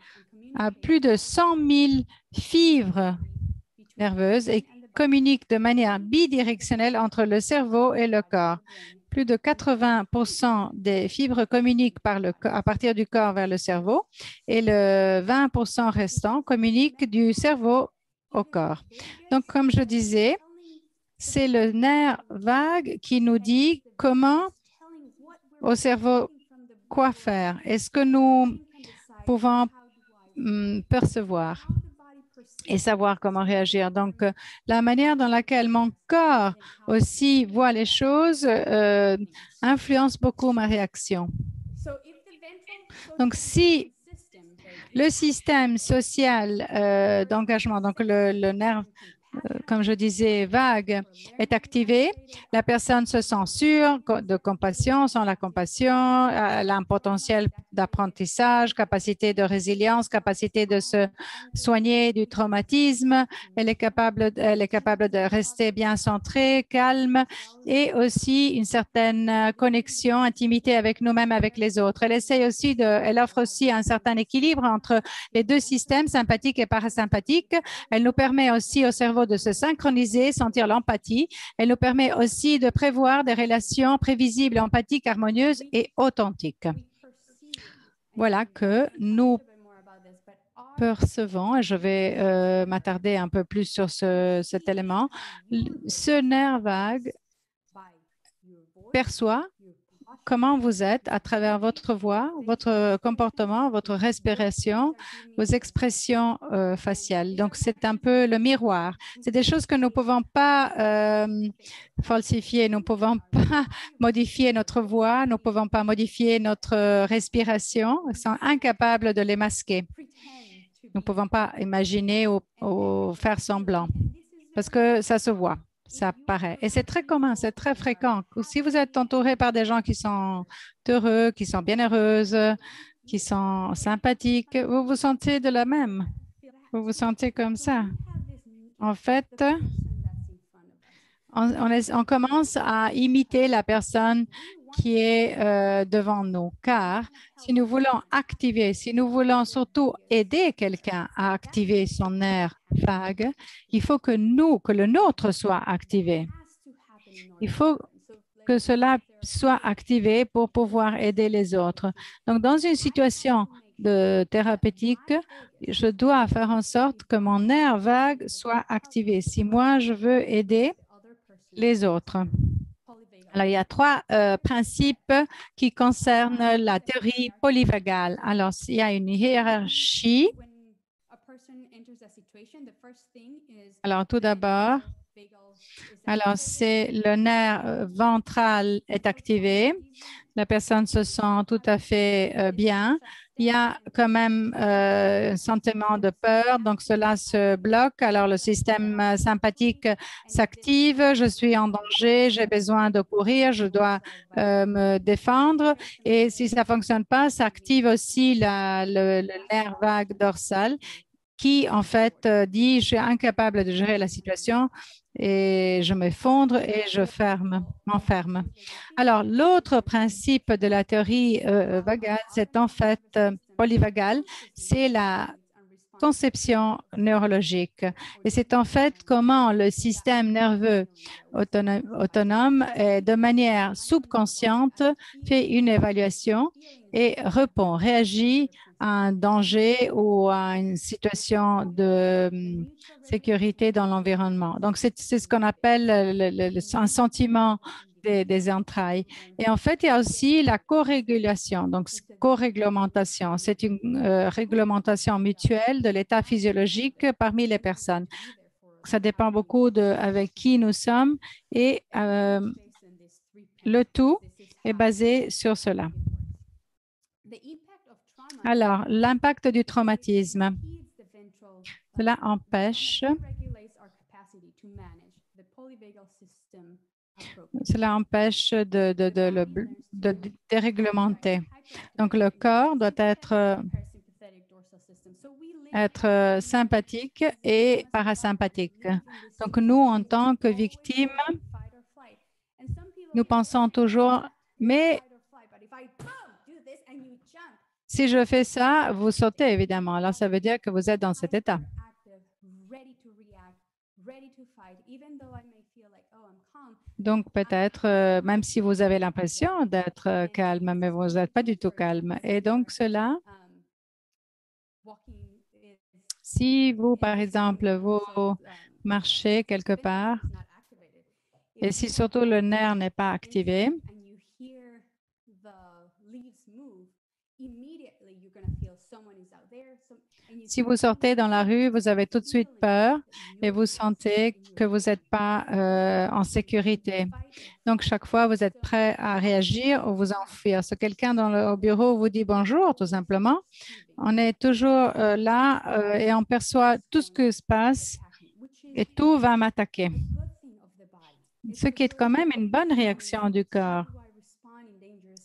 [SPEAKER 1] a plus de 100 000 fibres nerveuses et communique de manière bidirectionnelle entre le cerveau et le corps. Plus de 80% des fibres communiquent à partir du corps vers le cerveau et le 20% restant communiquent du cerveau au corps. Donc, comme je disais, c'est le nerf vague qui nous dit comment au cerveau quoi faire. Est-ce que nous pouvons percevoir et savoir comment réagir. Donc, la manière dans laquelle mon corps aussi voit les choses influence beaucoup ma réaction. Donc, si le système social d'engagement, donc le nerf, comme je disais, vague, est activé, la personne se sent sûre de compassion, sans la compassion, elle a un potentiel d'apprentissage, capacité de résilience, capacité de se soigner du traumatisme, elle est capable de rester bien centrée, calme et aussi une certaine connexion, intimité avec nous-mêmes, avec les autres. Elle offre aussi un certain équilibre entre les deux systèmes, sympathique et parasympathique. Elle nous permet aussi au cerveau de se synchroniser, sentir l'empathie. Elle nous permet aussi de prévoir des relations prévisibles, empathiques, harmonieuses et authentiques. Voilà que nous percevons, et je vais m'attarder un peu plus sur cet élément. Ce nerf vague perçoit comment vous êtes à travers votre voix, votre comportement, votre respiration, vos expressions faciales. Donc, c'est un peu le miroir. C'est des choses que nous ne pouvons pas falsifier, nous ne pouvons pas modifier notre voix, nous ne pouvons pas modifier notre respiration. Nous sommes incapables de les masquer. Nous ne pouvons pas imaginer ou faire semblant parce que ça se voit. Ça paraît. Et c'est très commun, c'est très fréquent. Si vous êtes entouré par des gens qui sont heureux, qui sont bien heureuses, qui sont sympathiques, vous vous sentez de la même. Vous vous sentez comme ça. En fait, on commence à imiter la personne qui est devant nous. Car si nous voulons activer, si nous voulons surtout aider quelqu'un à activer son nerf vague, il faut que le nôtre soit activé. Il faut que cela soit activé pour pouvoir aider les autres. Donc, dans une situation thérapeutique, je dois faire en sorte que mon nerf vague soit activé si moi, je veux aider les autres. Alors, il y a trois principes qui concernent la théorie polyvagale. Alors, il y a une hiérarchie. Alors, tout d'abord, c'est le nerf ventral est activé. La personne se sent tout à fait bien. Il y a quand même un sentiment de peur, donc cela se bloque. Alors, le système sympathique s'active. Je suis en danger, j'ai besoin de courir, je dois me défendre. Et si ça ne fonctionne pas, ça active aussi le nerf vague dorsal qui, en fait, dit « je suis incapable de gérer la situation » et je m'effondre et je m'enferme. Alors, l'autre principe de la théorie vagale, c'est en fait polyvagale, c'est la conception neurologique. Et c'est en fait comment le système nerveux autonome, de manière subconsciente, fait une évaluation et répond, réagit à un danger ou à une situation de sécurité dans l'environnement. Donc, c'est ce qu'on appelle un sentiment des entrailles. Et en fait, il y a aussi la co-régulation, donc co-réglementation. C'est une réglementation mutuelle de l'état physiologique parmi les personnes. Ça dépend beaucoup avec qui nous sommes et le tout est basé sur cela. Alors, l'impact du traumatisme. Cela empêche de déréglementer. Donc, le corps doit être sympathique et parasympathique. Donc, nous, en tant que victimes, nous pensons toujours, mais si je fais ça, vous sautez évidemment. Alors, ça veut dire que vous êtes dans cet état. Donc, peut-être, même si vous avez l'impression d'être calme, mais vous n'êtes pas du tout calme. Et donc, cela, si vous, par exemple, vous marchez quelque part, et si surtout le nerf n'est pas activé, si vous sortez dans la rue, vous avez tout de suite peur et vous sentez que vous n'êtes pas en sécurité. Donc, chaque fois, vous êtes prêt à réagir ou vous enfuir. Si quelqu'un au bureau vous dit bonjour, tout simplement, on est toujours là et on perçoit tout ce qui se passe et tout va m'attaquer. Ce qui est quand même une bonne réaction du corps.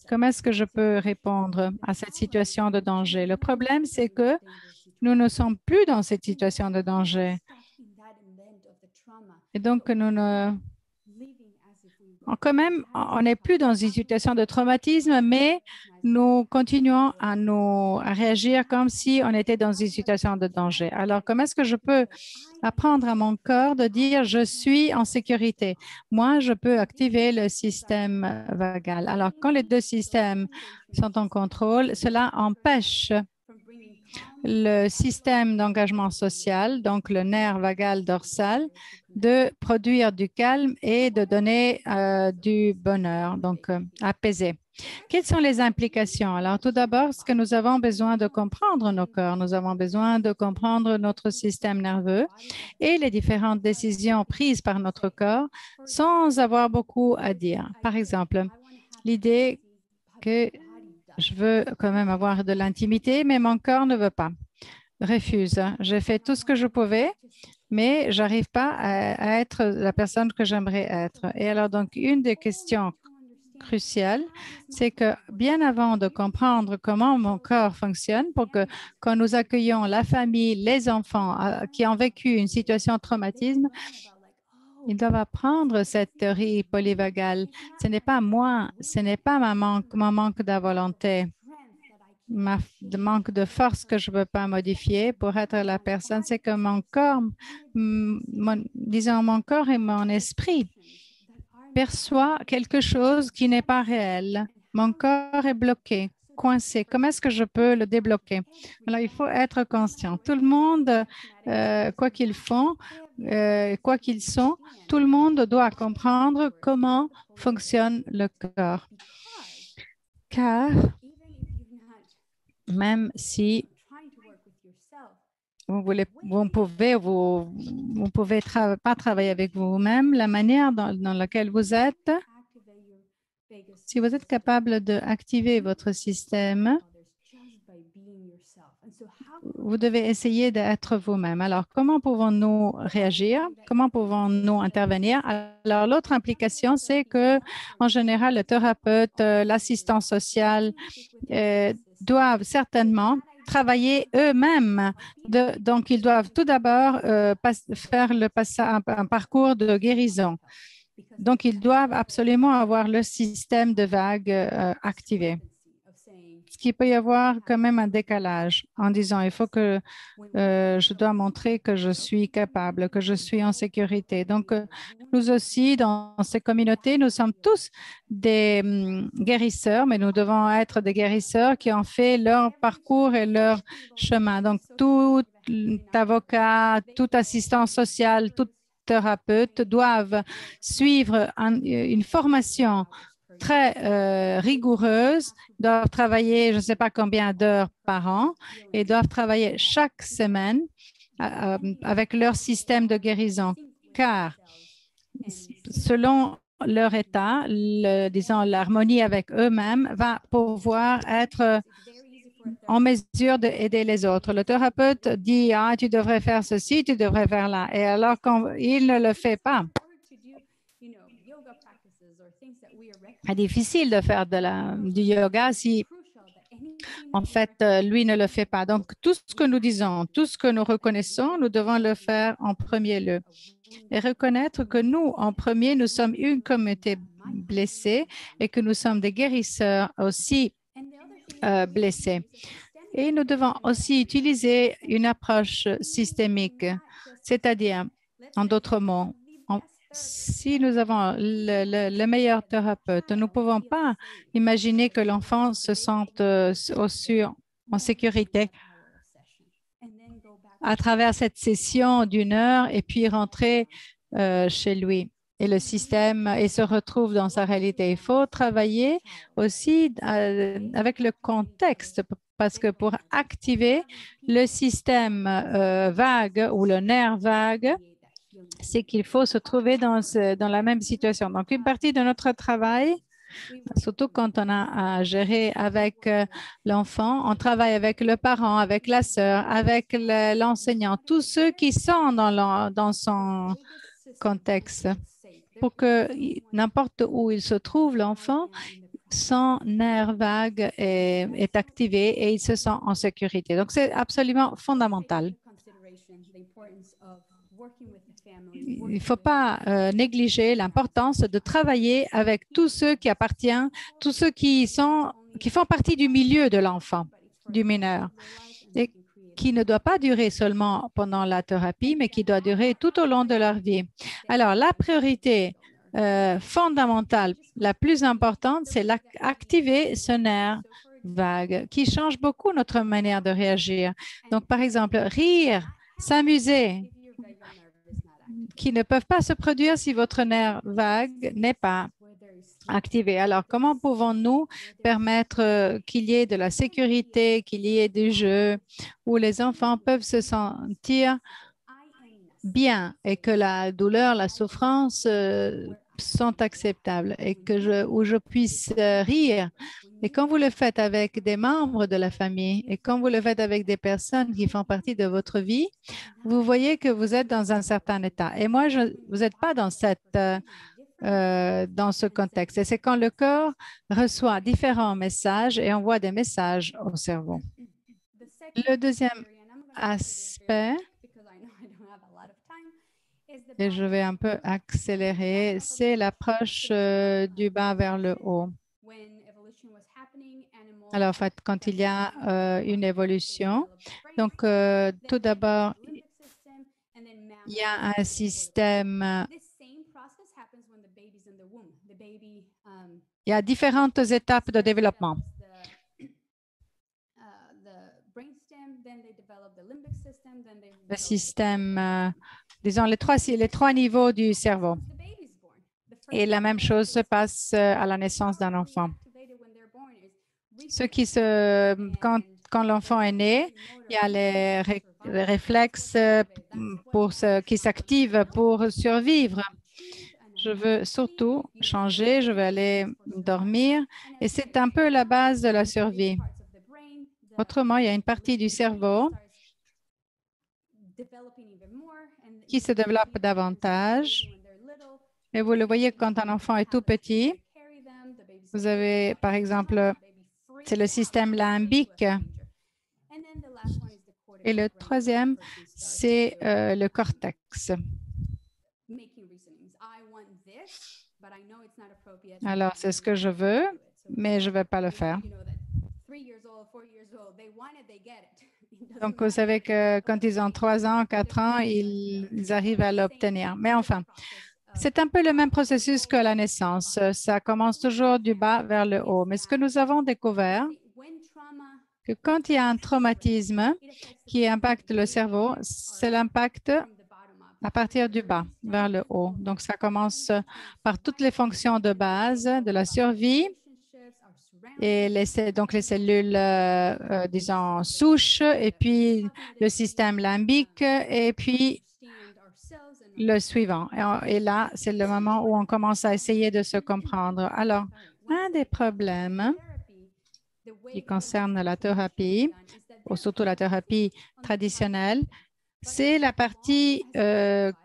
[SPEAKER 1] Comment est-ce que je peux répondre à cette situation de danger? Le problème, c'est que nous ne sommes plus dans cette situation de danger. Et donc, quand même, on n'est plus dans une situation de traumatisme, mais nous continuons à réagir comme si on était dans une situation de danger. Alors, comment est-ce que je peux apprendre à mon corps de dire « je suis en sécurité ». Moi, je peux activer le système vagal. Alors, quand les deux systèmes sont en contrôle, cela empêche le système d'engagement social, donc le nerf vagal dorsal, de produire du calme et de donner du bonheur, donc apaiser. Quelles sont les implications? Alors, tout d'abord, ce que nous avons besoin de comprendre nos corps, nous avons besoin de comprendre notre système nerveux et les différentes décisions prises par notre corps sans avoir beaucoup à dire. Par exemple, l'idée que je veux quand même avoir de l'intimité, mais mon corps ne veut pas, refuse. J'ai fait tout ce que je pouvais, mais je n'arrive pas à être la personne que j'aimerais être. Et alors, donc, une des questions cruciales, c'est que bien avant de comprendre comment mon corps fonctionne, pour que quand nous accueillons la famille, les enfants qui ont vécu une situation de traumatisme, Ils doivent apprendre cette théorie polyvagale. Ce n'est pas moi, ce n'est pas mon manque de volonté, manque de force que je ne peux pas modifier pour être la personne. C'est que mon corps, disons mon corps et mon esprit perçoit quelque chose qui n'est pas réel. Mon corps est bloqué, coincé. Comment est-ce que je peux le débloquer? Alors, il faut être conscient. Tout le monde, quoi qu'ils font, quoi qu'ils sont, tout le monde doit comprendre comment fonctionne le corps. Car même si vous pouvez pas travailler avec vous-même, la manière dans laquelle vous êtes, si vous êtes capable d'activer votre système, vous devez essayer d'être vous-même. Alors, comment pouvons-nous réagir? Comment pouvons-nous intervenir? Alors, l'autre implication, c'est que, en général, le thérapeute, l'assistant social doivent certainement travailler eux-mêmes. Donc, ils doivent tout d'abord faire un parcours de guérison. Donc, ils doivent absolument avoir le système de vague activé. Ce qui peut y avoir quand même un décalage en disant il faut que je dois montrer que je suis capable, que je suis en sécurité. Donc, nous aussi, dans ces communautés, nous sommes tous des guérisseurs, mais nous devons être des guérisseurs qui ont fait leur parcours et leur chemin. Donc, tout avocat, tout assistant social, tout thérapeute doivent suivre une formation très rigoureuse, doivent travailler je ne sais pas combien d'heures par an et doivent travailler chaque semaine avec leur système de guérison, car selon leur état, disons l'harmonie avec eux-mêmes va pouvoir être en mesure d'aider les autres. Le thérapeute dit, ah, tu devrais faire ceci, tu devrais faire là. Et alors, quand il ne le fait pas, c'est difficile de faire du yoga si, en fait, lui ne le fait pas. Donc, tout ce que nous disons, tout ce que nous reconnaissons, nous devons le faire en premier lieu. Et reconnaître que nous, en premier, nous sommes une communauté blessée et que nous sommes des guérisseurs aussi blessés. Et nous devons aussi utiliser une approche systémique, c'est-à-dire, en d'autres mots, si nous avons le meilleur thérapeute, nous ne pouvons pas imaginer que l'enfant se sente en sécurité à travers cette session d'une heure et puis rentrer chez lui et le système et se retrouve dans sa réalité. Il faut travailler aussi avec le contexte parce que pour activer le système vague ou le nerf vague, c'est qu'il faut se trouver dans la même situation. Donc, une partie de notre travail, surtout quand on a à gérer avec l'enfant, on travaille avec le parent, avec la sœur, avec l'enseignant, tous ceux qui sont dans son contexte pour que n'importe où il se trouve, l'enfant, son nerf vague est activé et il se sent en sécurité. Donc, c'est absolument fondamental. Il ne faut pas négliger l'importance de travailler avec tous ceux qui appartiennent, tous ceux qui font partie du milieu de l'enfant, du mineur, et qui ne doit pas durer seulement pendant la thérapie, mais qui doit durer tout au long de leur vie. Alors, la priorité fondamentale, la plus importante, c'est d'activer ce nerf vague qui change beaucoup notre manière de réagir. Donc, par exemple, rire, s'amuser, qui ne peuvent pas se produire si votre nerf vague n'est pas activé. Alors, comment pouvons-nous permettre qu'il y ait de la sécurité, qu'il y ait du jeu où les enfants peuvent se sentir bien et que la douleur, la souffrance sont acceptables et où je puisse rire. Et quand vous le faites avec des membres de la famille et quand vous le faites avec des personnes qui font partie de votre vie, vous voyez que vous êtes dans un certain état. Et moi, vous n'êtes pas dans ce contexte. Et c'est quand le corps reçoit différents messages et envoie des messages au cerveau. Le deuxième aspect, Et je vais un peu accélérer. C'est l'approche du bas vers le haut. Alors, en fait, quand il y a une évolution, donc tout d'abord, il y a un système, il y a différentes étapes de développement. Le système, disons, les trois niveaux du cerveau. Et la même chose se passe à la naissance d'un enfant. Quand l'enfant est né, il y a les réflexes qui s'activent pour survivre. Je veux surtout changer, je veux aller dormir et c'est un peu la base de la survie. Autrement, il y a une partie du cerveau qui se développe davantage. Et vous le voyez quand un enfant est tout petit. Vous avez, par exemple, c'est le système limbique. Et le troisième, c'est le cortex. Alors, c'est ce que je veux, mais je ne vais pas le faire. Donc, vous savez que quand ils ont 3 ans, 4 ans, ils arrivent à l'obtenir. Mais enfin, c'est un peu le même processus que la naissance. Ça commence toujours du bas vers le haut. Mais ce que nous avons découvert, que quand il y a un traumatisme qui impacte le cerveau, c'est l'impact à partir du bas vers le haut. Donc, ça commence par toutes les fonctions de base de la survie et les cellules, disons, souches, et puis le système limbique, et puis le suivant. Et là, c'est le moment où on commence à essayer de se comprendre. Alors, un des problèmes qui concerne la thérapie, ou surtout la thérapie traditionnelle, c'est la partie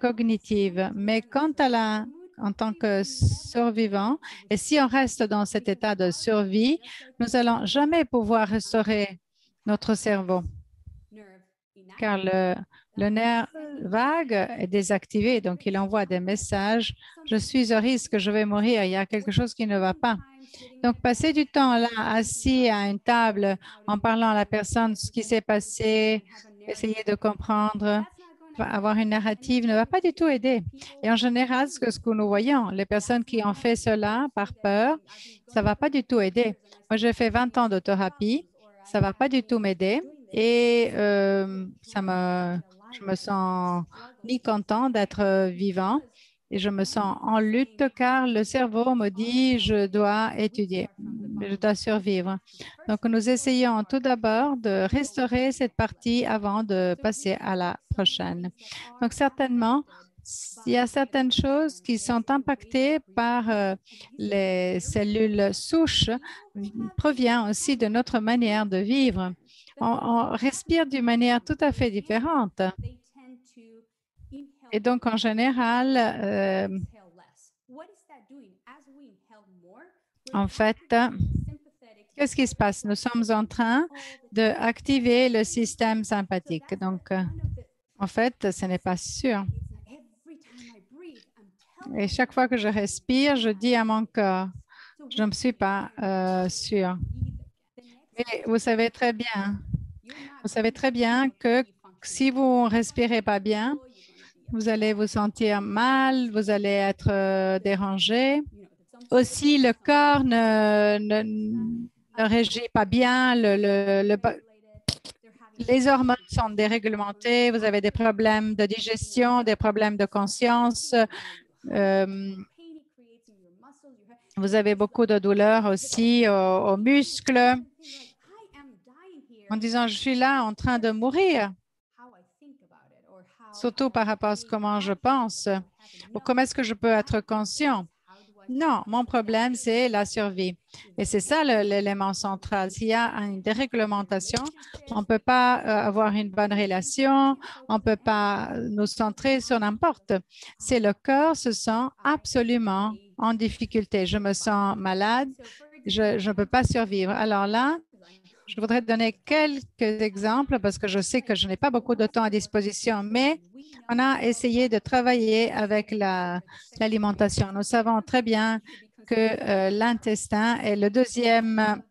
[SPEAKER 1] cognitive. Mais quant à en tant que survivant, et si on reste dans cet état de survie, nous n'allons jamais pouvoir restaurer notre cerveau, car le nerf vague est désactivé, donc il envoie des messages. Je suis au risque, je vais mourir, il y a quelque chose qui ne va pas. Donc, passer du temps là, assis à une table, en parlant à la personne ce qui s'est passé, essayer de comprendre, avoir une narrative ne va pas du tout aider. Et en général, ce que nous voyons, les personnes qui ont fait cela par peur, ça ne va pas du tout aider. Moi, j'ai fait 20 ans de thérapie, ça ne va pas du tout m'aider et je me sens ni content d'être vivant et je me sens en lutte car le cerveau me dit je dois étudier, je dois survivre. Donc, nous essayons tout d'abord de restaurer cette partie avant de passer à la prochaine. Donc, certainement, il y a certaines choses qui sont impactées par les cellules souches, provient aussi de notre manière de vivre. On respire d'une manière tout à fait différente. Et donc, en général, en fait, qu'est-ce qui se passe? Nous sommes en train d'activer le système sympathique. Donc, en fait, ce n'est pas sûr. Et chaque fois que je respire, je dis à mon corps, je ne suis pas sûr. Mais vous savez très bien que si vous ne respirez pas bien, vous allez vous sentir mal, vous allez être dérangé. Aussi, le corps ne régit pas bien, les hormones sont déréglementées, vous avez des problèmes de digestion, des problèmes de conscience, vous avez beaucoup de douleurs aussi aux muscles, en disant je suis là en train de mourir, surtout par rapport à comment je pense, ou comment est-ce que je peux être conscient? Non, mon problème, c'est la survie. Et c'est ça l'élément central. S'il y a une déréglementation, on ne peut pas avoir une bonne relation, on ne peut pas nous centrer sur n'importe. C'est le corps se sent absolument en difficulté. Je me sens malade, je ne peux pas survivre. Alors là, Je voudrais donner quelques exemples parce que je sais que je n'ai pas beaucoup de temps à disposition, mais on a essayé de travailler avec l'alimentation. Nous savons très bien que l'intestin est le deuxième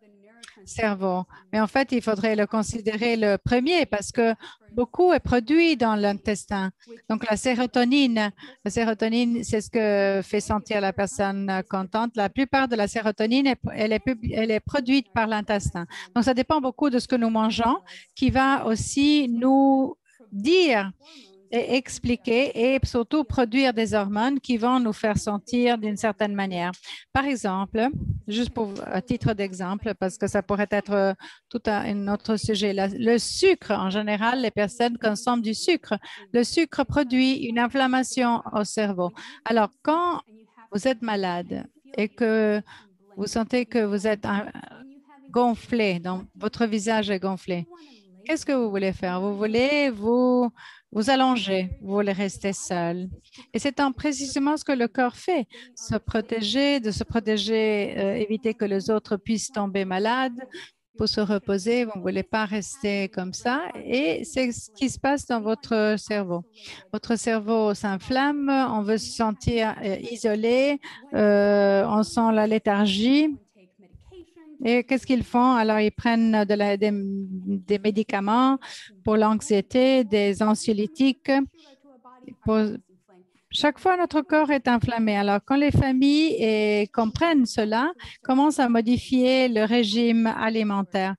[SPEAKER 1] cerveau. Mais en fait, il faudrait le considérer le premier parce que beaucoup est produit dans l'intestin. Donc, la sérotonine, c'est ce que fait sentir la personne contente. La plupart de la sérotonine, elle est produite par l'intestin. Donc, ça dépend beaucoup de ce que nous mangeons qui va aussi nous dire et expliquer et surtout produire des hormones qui vont nous faire sentir d'une certaine manière. Par exemple, juste à titre d'exemple, parce que ça pourrait être tout un autre sujet, le sucre, en général, les personnes consomment du sucre. Le sucre produit une inflammation au cerveau. Alors, quand vous êtes malade et que vous sentez que vous êtes gonflé, donc votre visage est gonflé, qu'est-ce que vous voulez faire? Vous voulez vous allonger, vous voulez rester seul. Et c'est précisément ce que le corps fait, de se protéger, éviter que les autres puissent tomber malades, pour se reposer. Vous ne voulez pas rester comme ça. Et c'est ce qui se passe dans votre cerveau. Votre cerveau s'inflamme, on veut se sentir isolé, on sent la léthargie. Et qu'est-ce qu'ils font? Alors, ils prennent des médicaments pour l'anxiété, des anxiolytiques. Chaque fois, notre corps est inflammé. Alors, quand les familles comprennent cela, commencent à modifier le régime alimentaire.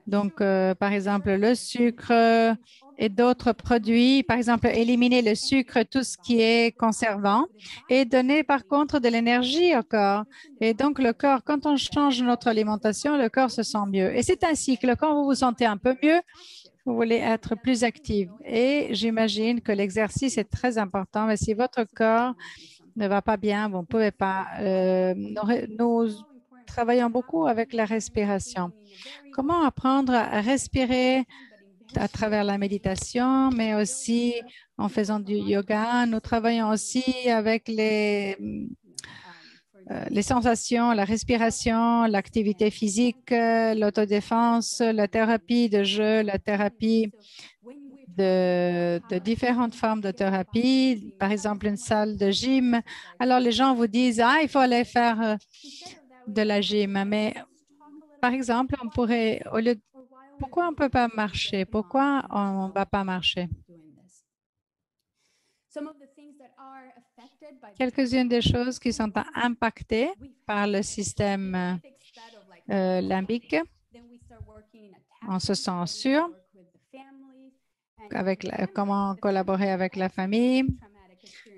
[SPEAKER 1] Donc, par exemple, le sucre et d'autres produits, par exemple, éliminer le sucre, tout ce qui est conservant, et donner par contre de l'énergie au corps. Et donc, le corps, quand on change notre alimentation, le corps se sent mieux. Et c'est un cycle. Quand vous vous sentez un peu mieux, vous voulez être plus active. Et j'imagine que l'exercice est très important, mais si votre corps ne va pas bien, vous ne pouvez pas. Nous travaillons beaucoup avec la respiration. Comment apprendre à respirer à travers la méditation, mais aussi en faisant du yoga. Nous travaillons aussi avec les sensations, la respiration, l'activité physique, l'autodéfense, la thérapie de jeu, la thérapie de différentes formes de thérapie, par exemple une salle de gym. Alors les gens vous disent, ah, il faut aller faire de la gym, mais par exemple, on pourrait, pourquoi on ne peut pas marcher? Pourquoi on ne va pas marcher? Quelques-unes des choses qui sont impactées par le système limbique, on se sent sûr avec comment collaborer avec la famille.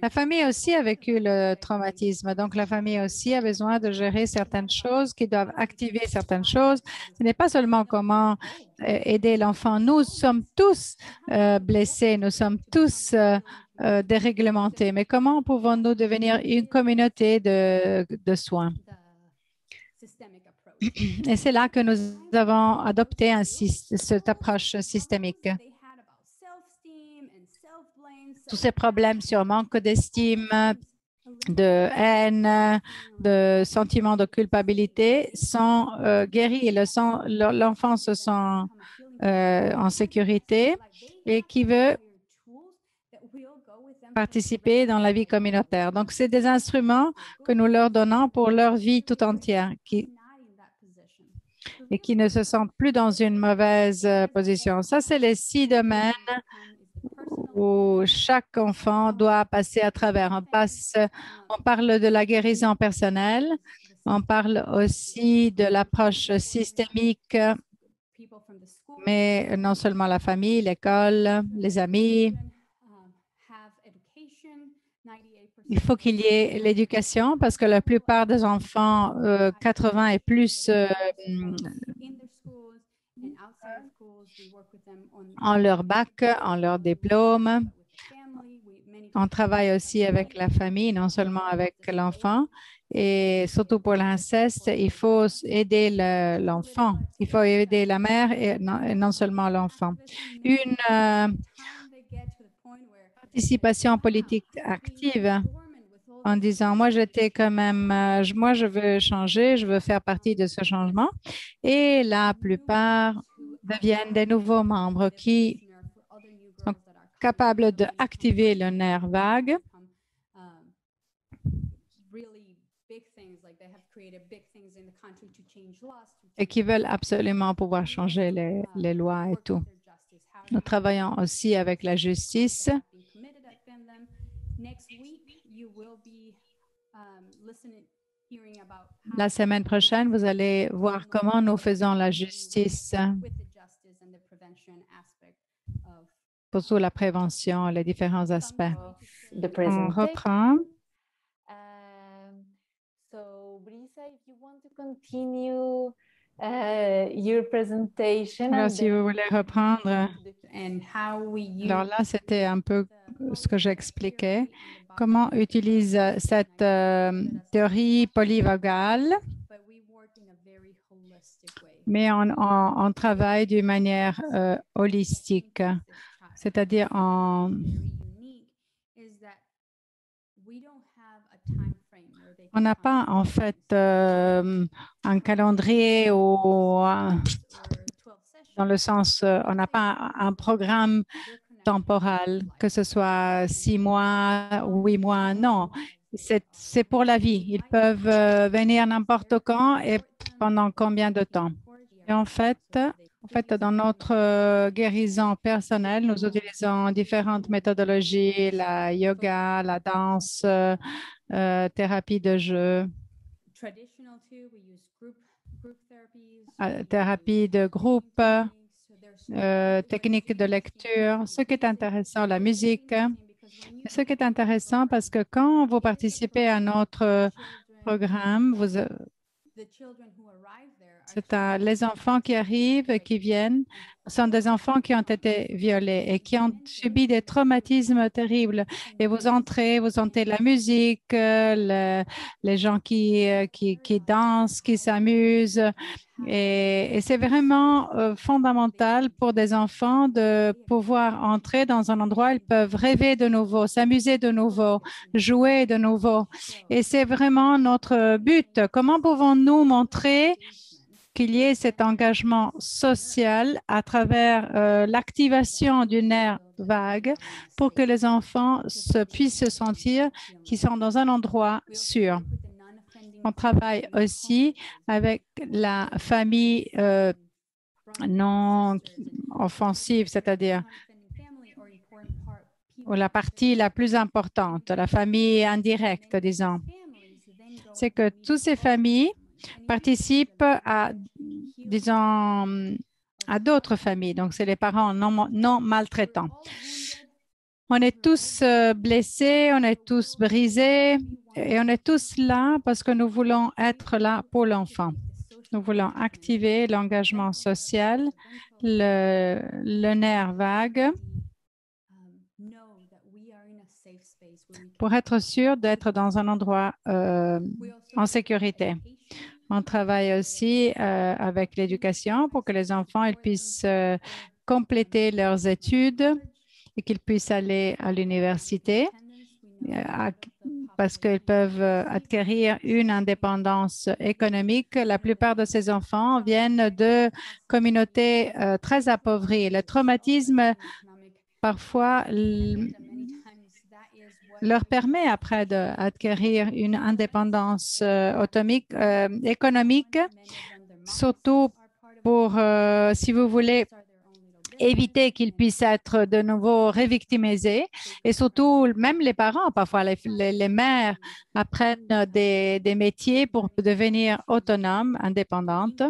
[SPEAKER 1] La famille aussi a vécu le traumatisme, donc la famille aussi a besoin de gérer certaines choses qui doivent activer certaines choses. Ce n'est pas seulement comment aider l'enfant. Nous sommes tous blessés, nous sommes tous déréglementés, mais comment pouvons-nous devenir une communauté de soins? Et c'est là que nous avons adopté cette approche systémique. Tous ces problèmes sur manque d'estime, de haine, de sentiment de culpabilité sont guéris. L'enfant se sent en sécurité et qui veut participer dans la vie communautaire. Donc, c'est des instruments que nous leur donnons pour leur vie tout entière et qui ne se sentent plus dans une mauvaise position. Ça, c'est les 6 domaines où chaque enfant doit passer à travers. On parle de la guérison personnelle, on parle aussi de l'approche systémique, mais non seulement la famille, l'école, les amis. Il faut qu'il y ait l'éducation parce que la plupart des enfants, 80 et plus, ont leur bac, ont leur diplôme. On travaille aussi avec la famille, non seulement avec l'enfant. Et surtout pour l'inceste, il faut aider l'enfant. Il faut aider la mère et non seulement l'enfant. Une participation politique active en disant, moi, j'étais quand même, moi, je veux changer, je veux faire partie de ce changement. Et la plupart deviennent des nouveaux membres qui sont capables d'activer le nerf vague et qui veulent absolument pouvoir changer les lois et tout. Nous travaillons aussi avec la justice. La semaine prochaine, vous allez voir comment nous faisons la justice pour sur la prévention, les différents aspects. On reprend.
[SPEAKER 2] So, Brisa, if you want to continue your presentation.
[SPEAKER 1] Alors, si vous voulez reprendre. Alors là, c'était un peu ce que j'expliquais. Comment utilise cette théorie polyvagale, mais on travaille d'une manière holistique, c'est-à-dire on n'a pas en fait un calendrier ou dans le sens, on n'a pas un programme temporel, que ce soit 6 mois, 8 mois, non. C'est pour la vie. Ils peuvent venir n'importe quand et pendant combien de temps. Et en fait, dans notre guérison personnelle, nous utilisons différentes méthodologies, la yoga, la danse, thérapie de jeu, thérapie de groupe, technique de lecture. Ce qui est intéressant, la musique. Ce qui est intéressant parce que quand vous participez à notre programme, les enfants qui arrivent, qui viennent, sont des enfants qui ont été violés et qui ont subi des traumatismes terribles. Et vous entrez, vous sentez la musique, les gens qui dansent, qui s'amusent. Et c'est vraiment fondamental pour des enfants de pouvoir entrer dans un endroit où ils peuvent rêver de nouveau, s'amuser de nouveau, jouer de nouveau. Et c'est vraiment notre but. Comment pouvons-nous montrer qu'il y ait cet engagement social à travers l'activation du nerf vague pour que les enfants puissent se sentir qu'ils sont dans un endroit sûr. On travaille aussi avec la famille non offensive, c'est-à-dire la partie la plus importante, la famille indirecte, disons. C'est que toutes ces familles participent à, disons, à d'autres familles. Donc, c'est les parents non maltraitants. On est tous blessés, on est tous brisés et on est tous là parce que nous voulons être là pour l'enfant. Nous voulons activer l'engagement social, le nerf vague pour être sûr d'être dans un endroit en sécurité. On travaille aussi avec l'éducation pour que les enfants ils puissent compléter leurs études et qu'ils puissent aller à l'université parce qu'ils peuvent acquérir une indépendance économique. La plupart de ces enfants viennent de communautés très appauvries. Le traumatisme, parfois, leur permet après d'acquérir une indépendance économique, surtout pour, si vous voulez, éviter qu'ils puissent être de nouveau révictimisés. Et surtout, même les parents, parfois les mères apprennent des métiers pour devenir autonomes, indépendantes.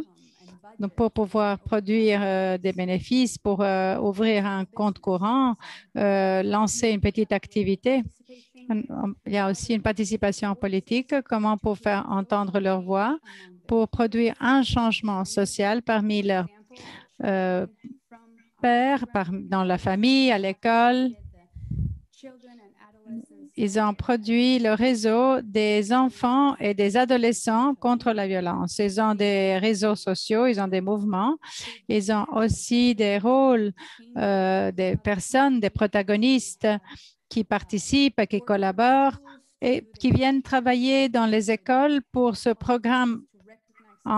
[SPEAKER 1] Donc, pour pouvoir produire des bénéfices, pour ouvrir un compte courant, lancer une petite activité. Il y a aussi une participation politique, comment pour faire entendre leur voix, pour produire un changement social parmi leurs pères, dans la famille, à l'école. Ils ont produit le réseau des enfants et des adolescents contre la violence. Ils ont des réseaux sociaux, ils ont des mouvements. Ils ont aussi des rôles, des personnes, des protagonistes qui participent, qui collaborent et qui viennent travailler dans les écoles pour ce programme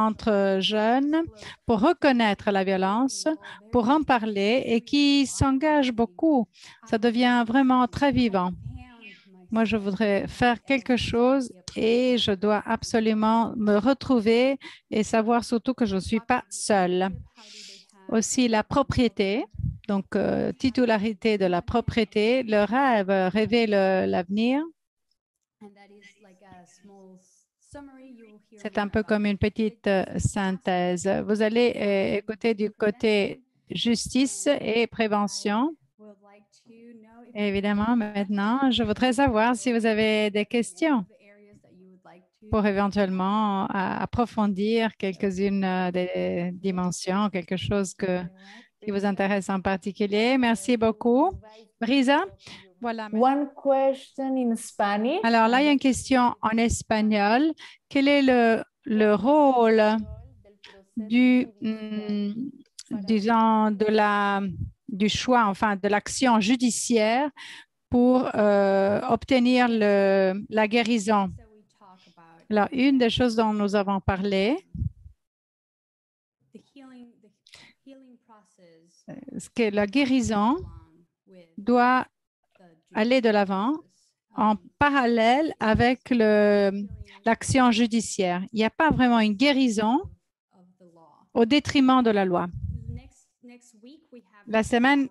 [SPEAKER 1] entre jeunes, pour reconnaître la violence, pour en parler et qui s'engagent beaucoup. Ça devient vraiment très vivant. Moi, je voudrais faire quelque chose et je dois absolument me retrouver et savoir surtout que je ne suis pas seule. Aussi, la propriété, donc titularité de la propriété, le rêve, rêver l'avenir. C'est un peu comme une petite synthèse. Vous allez écouter du côté justice et prévention. Évidemment, maintenant, je voudrais savoir si vous avez des questions pour éventuellement approfondir quelques-unes des dimensions, quelque chose qui vous intéresse en particulier. Merci beaucoup. Brisa, voilà.
[SPEAKER 2] One question in Spanish.
[SPEAKER 1] Alors là, il y a une question en espagnol. Quel est le rôle disons, du choix, enfin, de l'action judiciaire pour obtenir la guérison? Alors, une des choses dont nous avons parlé, c'est que la guérison doit aller de l'avant en parallèle avec l'action judiciaire. Il n'y a pas vraiment une guérison au détriment de la loi. La semaine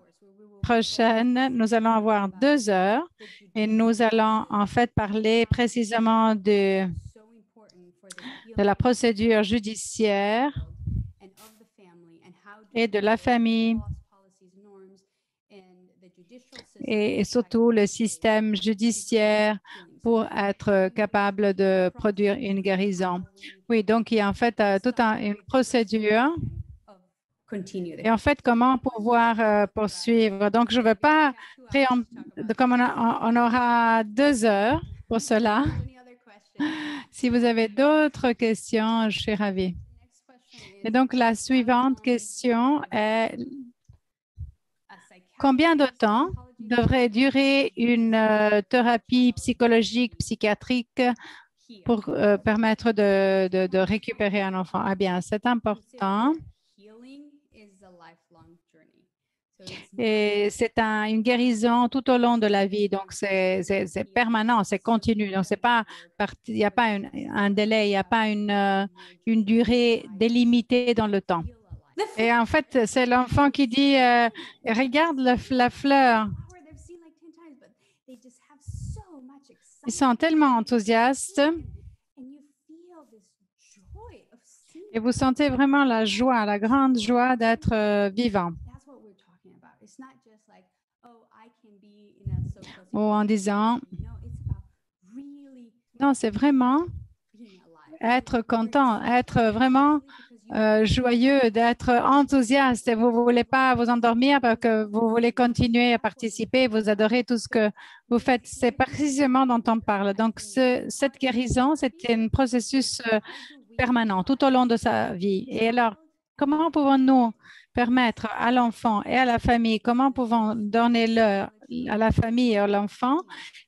[SPEAKER 1] prochaine, nous allons avoir 2 heures et nous allons en fait parler précisément de la procédure judiciaire et de la famille et surtout le système judiciaire pour être capable de produire une guérison. Oui, donc il y a en fait toute une procédure. Et en fait, comment pouvoir poursuivre? Donc, je ne veux pas, comme on aura 2 heures pour cela. Si vous avez d'autres questions, je suis ravie. Et donc, la suivante question est combien de temps devrait durer une thérapie psychologique, psychiatrique pour permettre de récupérer un enfant? Ah bien, c'est important. Et c'est une guérison tout au long de la vie, donc c'est permanent, c'est continu. Donc il n'y a pas un délai, il n'y a pas une durée délimitée dans le temps. Et en fait, c'est l'enfant qui dit regarde la fleur. Ils sont tellement enthousiastes et vous sentez vraiment la joie, la grande joie d'être vivant. Ou en disant, non, c'est vraiment être content, être vraiment joyeux, d'être enthousiaste. Vous ne voulez pas vous endormir parce que vous voulez continuer à participer, vous adorez tout ce que vous faites. C'est précisément dont on parle. Donc, cette guérison, c'est un processus permanent tout au long de sa vie. Et alors, comment pouvons-nous permettre à l'enfant et à la famille, comment pouvons donner à la famille et à l'enfant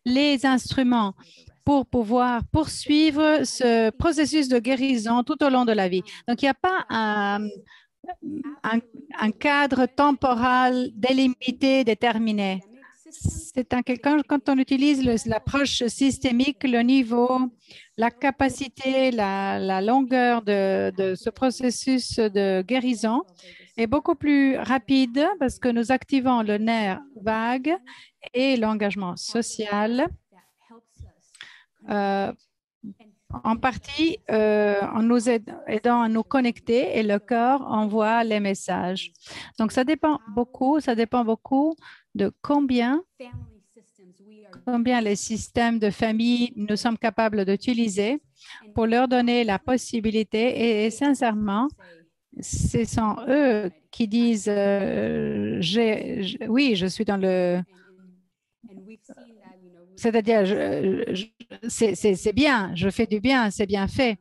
[SPEAKER 1] les instruments pour pouvoir poursuivre ce processus de guérison tout au long de la vie. Donc, il n'y a pas un cadre temporel délimité, déterminé. Quand on utilise l'approche systémique, le niveau, la capacité, la longueur de ce processus de guérison est beaucoup plus rapide parce que nous activons le nerf vague et l'engagement social. En partie en nous aidant à nous connecter et le corps envoie les messages. Donc, ça dépend beaucoup de combien les systèmes de famille nous sommes capables d'utiliser pour leur donner la possibilité et sincèrement, ce sont eux qui disent oui, je suis dans le… C'est-à-dire, c'est bien, je fais du bien, c'est bien fait.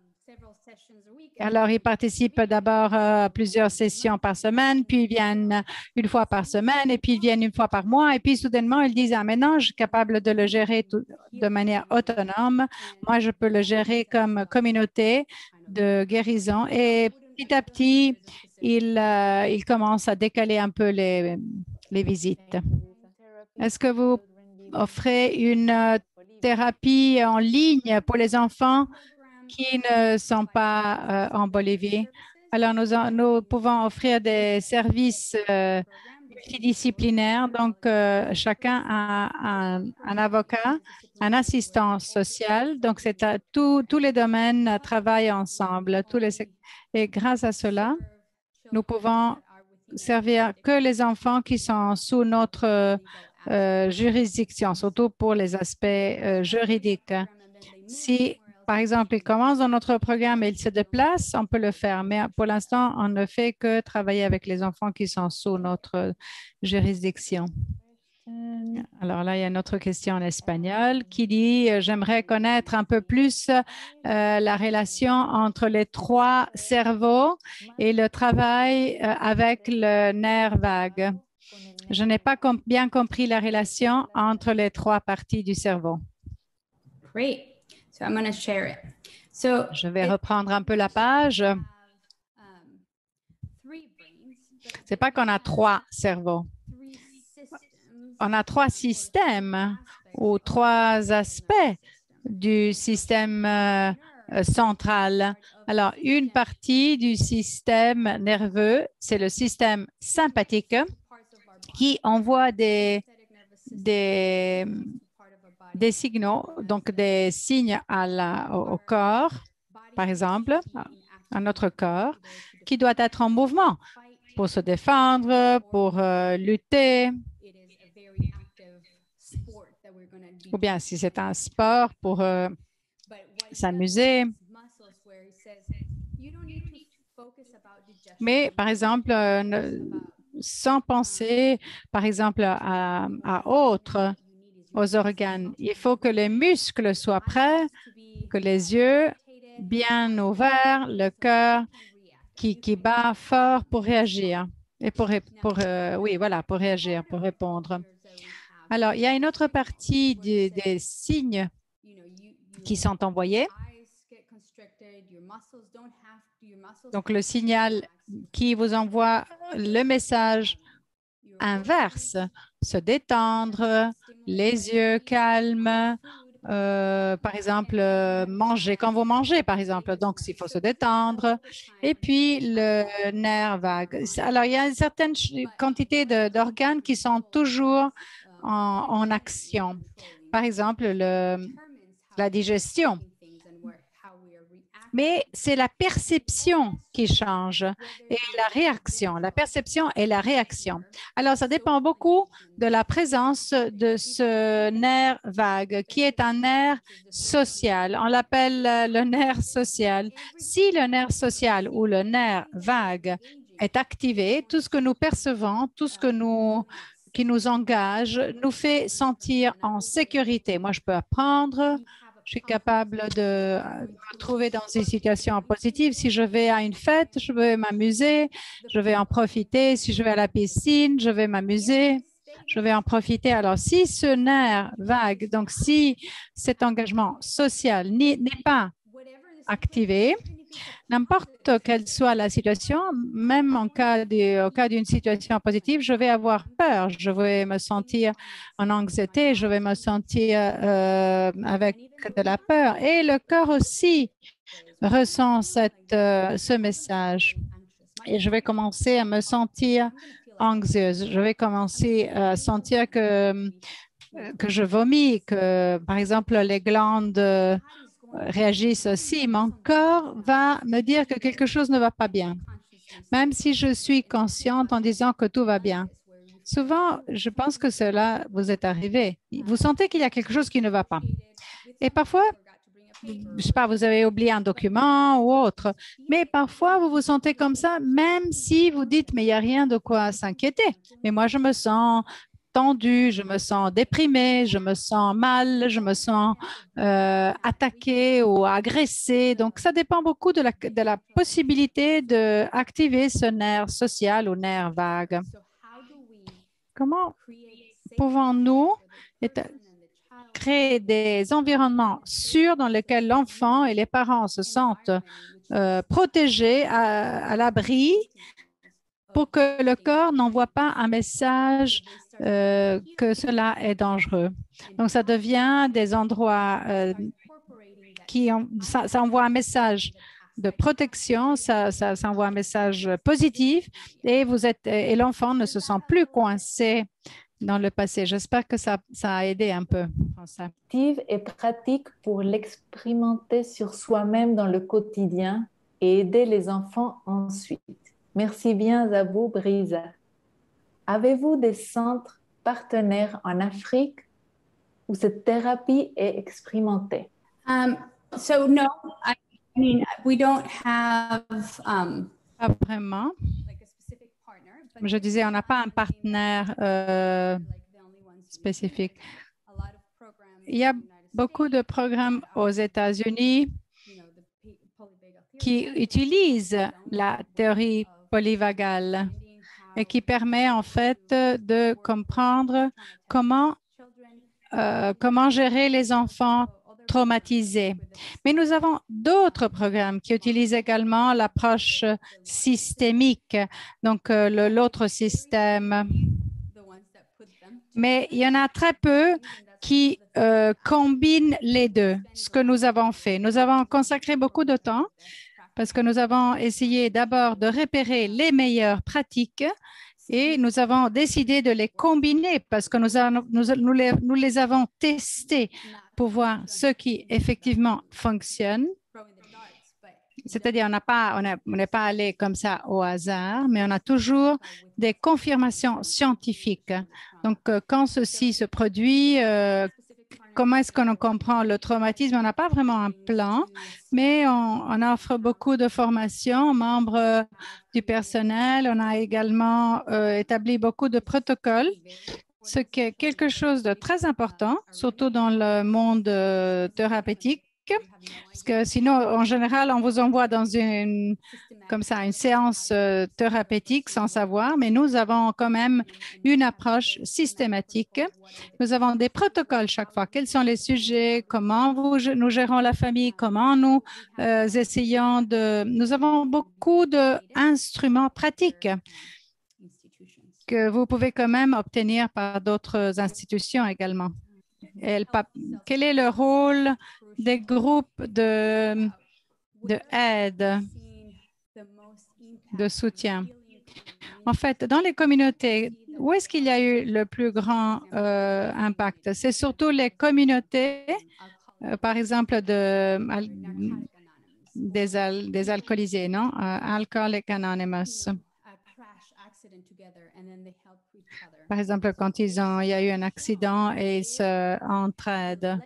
[SPEAKER 1] Alors, ils participent d'abord à plusieurs sessions par semaine, puis ils viennent une fois par semaine, et puis ils viennent une fois par mois. Et puis, soudainement, ils disent, ah, maintenant, je suis capable de le gérer de manière autonome. Moi, je peux le gérer comme communauté de guérison. Et petit à petit, ils commencent à décaler un peu les visites. Est-ce que vous offrez une thérapie en ligne pour les enfants qui ne sont pas en Bolivie? Alors, nous pouvons offrir des services multidisciplinaires. Donc, chacun a un avocat, un assistant social. Donc, tous les domaines travaillent ensemble. Et grâce à cela, nous pouvons servir que les enfants qui sont sous notre juridiction, surtout pour les aspects juridiques. Si, par exemple, ils commencent dans notre programme et ils se déplacent, on peut le faire. Mais pour l'instant, on ne fait que travailler avec les enfants qui sont sous notre juridiction. Alors là, il y a une autre question en espagnol qui dit « J'aimerais connaître un peu plus la relation entre les trois cerveaux et le travail avec le nerf vague. Je n'ai pas bien compris la relation entre les trois parties du cerveau. »
[SPEAKER 3] Great. So I'm going to share it.
[SPEAKER 1] Je vais reprendre un peu la page. C'est pas qu'on a trois cerveaux. On a trois systèmes ou trois aspects du système central. Alors, une partie du système nerveux, c'est le système sympathique qui envoie des signaux, donc des signes au corps, par exemple, à notre corps, qui doit être en mouvement pour se défendre, pour lutter, ou bien si c'est un sport, pour s'amuser. Mais, par exemple, sans penser, par exemple, aux organes. Il faut que les muscles soient prêts, que les yeux bien ouverts, le cœur qui bat fort pour réagir et pour réagir, pour répondre. Alors, il y a une autre partie des signes qui sont envoyés. Donc, le signal qui vous envoie le message inverse, se détendre, les yeux calmes, par exemple, manger quand vous mangez, par exemple. Donc, il faut se détendre. Et puis, le nerf vague. Alors, il y a une certaine quantité d'organes qui sont toujours en action. Par exemple, la digestion. Mais c'est la perception qui change et la réaction, la perception et la réaction. Alors, ça dépend beaucoup de la présence de ce nerf vague, qui est un nerf social. On l'appelle le nerf social. Si le nerf social ou le nerf vague est activé, tout ce que nous percevons, tout ce qui nous engage, nous fait sentir en sécurité. Moi, je peux apprendre. Je suis capable de me trouver dans une situation positive. Si je vais à une fête, je vais m'amuser, je vais en profiter. Si je vais à la piscine, je vais m'amuser, je vais en profiter. Alors, si ce nerf vague, donc si cet engagement social n'est pas activé, n'importe quelle soit la situation, même au cas d'une situation positive, je vais avoir peur, je vais me sentir en anxiété, je vais me sentir avec de la peur. Et le corps aussi ressent ce message. Et je vais commencer à me sentir anxieuse. Je vais commencer à sentir que je vomis, que par exemple les glandes réagissent aussi. Mon corps va me dire que quelque chose ne va pas bien, même si je suis consciente en disant que tout va bien. Souvent, je pense que cela vous est arrivé. Vous sentez qu'il y a quelque chose qui ne va pas. Et parfois, je ne sais pas, vous avez oublié un document ou autre, mais parfois, vous vous sentez comme ça, même si vous dites, mais il n'y a rien de quoi s'inquiéter. Mais moi, je me sens tendu, je me sens déprimé, je me sens mal, je me sens attaqué ou agressé. Donc, ça dépend beaucoup de la possibilité d'activer ce nerf social ou nerf vague. Comment pouvons-nous créer des environnements sûrs dans lesquels l'enfant et les parents se sentent protégés, à l'abri, pour que le corps n'envoie pas un message que cela est dangereux. Donc, ça devient des endroits ça envoie un message de protection, ça envoie un message positif et l'enfant ne se sent plus coincé dans le passé. J'espère que ça a aidé un peu.
[SPEAKER 2] Et pratique pour l'expérimenter sur soi-même dans le quotidien et aider les enfants ensuite. Merci bien à vous, Brisa. Avez-vous des centres partenaires en Afrique où cette thérapie est expérimentée?
[SPEAKER 3] So no, I mean, we don't have
[SPEAKER 1] pas vraiment. Je disais, on n'a pas un partenaire spécifique. Il y a beaucoup de programmes aux États-Unis qui utilisent la théorie polyvagale et qui permet en fait de comprendre comment gérer les enfants traumatisés. Mais nous avons d'autres programmes qui utilisent également l'approche systémique, donc l'autre système. Mais il y en a très peu qui combinent les deux, ce que nous avons fait. Nous avons consacré beaucoup de temps parce que nous avons essayé d'abord de repérer les meilleures pratiques et nous avons décidé de les combiner parce que nous les avons testés pour voir ce qui effectivement fonctionne. C'est-à-dire, on n'est pas allé comme ça au hasard, mais on a toujours des confirmations scientifiques. Donc, quand ceci se produit, comment est-ce qu'on comprend le traumatisme? On n'a pas vraiment un plan, mais on offre beaucoup de formations aux membres du personnel. On a également établi beaucoup de protocoles, ce qui est quelque chose de très important, surtout dans le monde thérapeutique. Parce que sinon, en général, on vous envoie dans une séance thérapeutique sans savoir, mais nous avons quand même une approche systématique. Nous avons des protocoles chaque fois. Quels sont les sujets? Comment nous gérons la famille? Comment nous essayons de... Nous avons beaucoup d'instruments pratiques que vous pouvez quand même obtenir par d'autres institutions également. Quel est le rôle des groupes d'aide, de soutien? En fait, dans les communautés, où est-ce qu'il y a eu le plus grand impact? C'est surtout les communautés, par exemple, des alcoolisés, non? Alcoholics Anonymous. Par exemple, quand il y a eu un accident et ils s'entraident.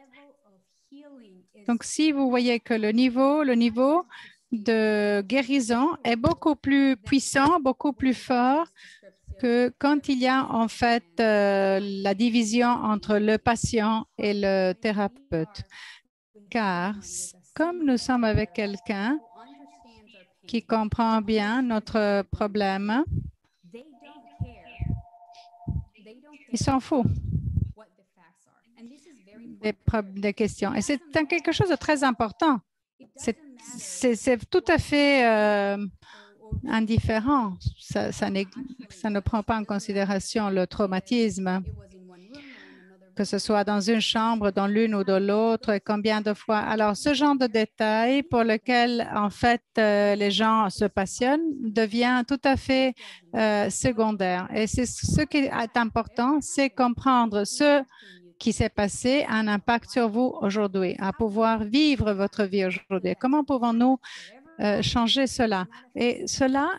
[SPEAKER 1] Donc, si vous voyez que le niveau de guérison est beaucoup plus puissant, beaucoup plus fort que quand il y a en fait la division entre le patient et le thérapeute. Car comme nous sommes avec quelqu'un qui comprend bien notre problème, il s'en fout des questions. Et c'est quelque chose de très important. C'est tout à fait indifférent. Ça ne prend pas en considération le traumatisme, que ce soit dans une chambre, dans l'une ou dans l'autre, et combien de fois. Alors, ce genre de détails pour lequel, en fait, les gens se passionnent devient tout à fait secondaire. Et c'est ce qui est important, c'est comprendre ce qui s'est passé a un impact sur vous aujourd'hui, à pouvoir vivre votre vie aujourd'hui. Comment pouvons-nous changer cela? Et cela,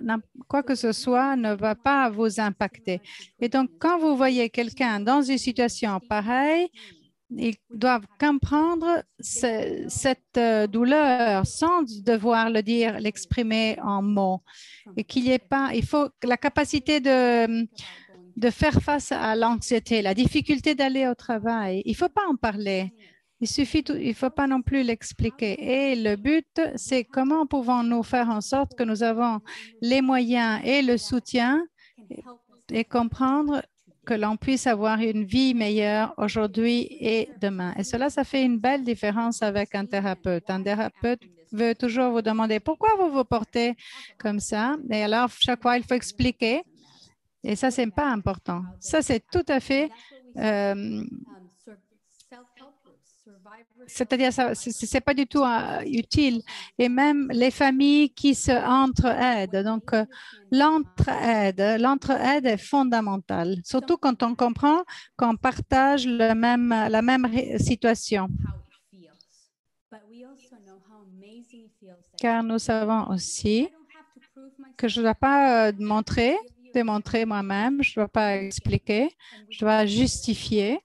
[SPEAKER 1] quoi que ce soit, ne va pas vous impacter. Et donc, quand vous voyez quelqu'un dans une situation pareille, ils doivent comprendre cette douleur sans devoir l'exprimer en mots. Et qu'il n'y ait pas, il faut la capacité de faire face à l'anxiété, la difficulté d'aller au travail. Il ne faut pas en parler. Il ne faut pas non plus l'expliquer. Et le but, c'est comment pouvons-nous faire en sorte que nous avons les moyens et le soutien et comprendre que l'on puisse avoir une vie meilleure aujourd'hui et demain. Et cela, ça fait une belle différence avec un thérapeute. Un thérapeute veut toujours vous demander pourquoi vous vous portez comme ça. Et alors, chaque fois, il faut expliquer. Et ça, c'est pas important. Ça, c'est tout à fait, c'est-à-dire, c'est pas du tout utile. Et même les familles qui se entraident. Donc, l'entraide est fondamentale, surtout quand on comprend qu'on partage la même situation. Car nous savons aussi que je ne dois pas démontrer moi-même, je ne dois pas expliquer, je dois justifier.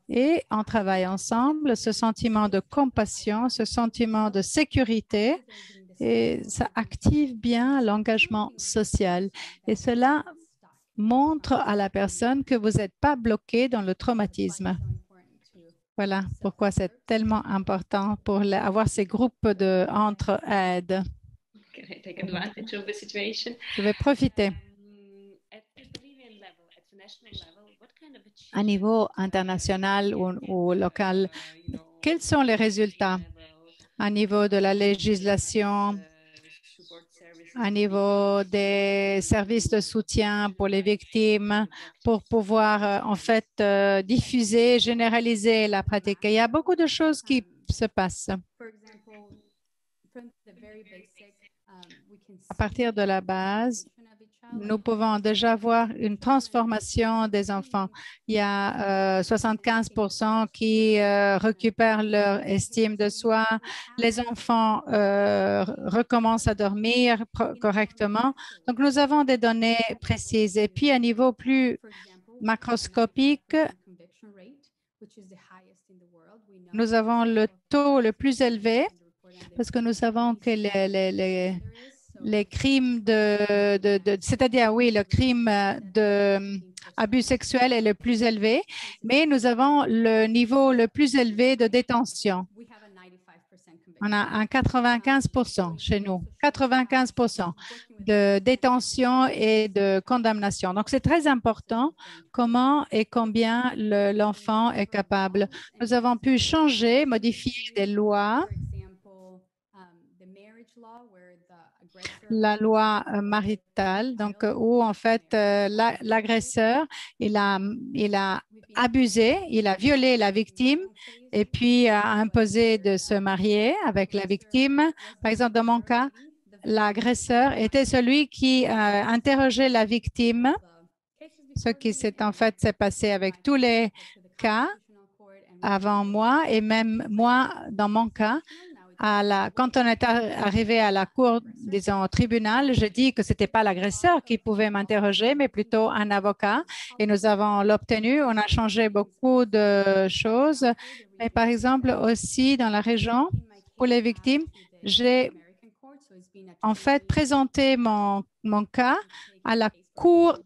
[SPEAKER 1] Et on travaille ensemble, ce sentiment de compassion, ce sentiment de sécurité, et ça active bien l'engagement social. Et cela montre à la personne que vous n'êtes pas bloqué dans le traumatisme. Voilà pourquoi c'est tellement important pour avoir ces groupes d'entraide. Je vais profiter. À niveau international ou local, quels sont les résultats à niveau de la législation, à niveau des services de soutien pour les victimes, pour pouvoir en fait diffuser, généraliser la pratique? Il y a beaucoup de choses qui se passent. À partir de la base, nous pouvons déjà voir une transformation des enfants. Il y a 75% qui récupèrent leur estime de soi. Les enfants recommencent à dormir correctement. Donc, nous avons des données précises. Et puis, à niveau plus macroscopique, nous avons le taux le plus élevé parce que nous savons que les crimes c'est-à-dire, oui, le crime d'abus sexuel est le plus élevé, mais nous avons le niveau le plus élevé de détention. On a un 95% chez nous, 95% de détention et de condamnation. Donc, c'est très important comment et combien l'enfant est capable. Nous avons pu changer, modifier des lois. La loi maritale, donc où en fait l'agresseur, il a abusé, il a violé la victime et puis a imposé de se marier avec la victime. Par exemple, dans mon cas, l'agresseur était celui qui interrogeait la victime, ce qui s'est passé avec tous les cas avant moi et même moi dans mon cas. Quand on est arrivé à la cour, disons au tribunal, je dis que ce n'était pas l'agresseur qui pouvait m'interroger, mais plutôt un avocat. Et nous avons l'obtenu. On a changé beaucoup de choses. Mais par exemple, aussi dans la région, pour les victimes, j'ai en fait présenté mon cas à la Cour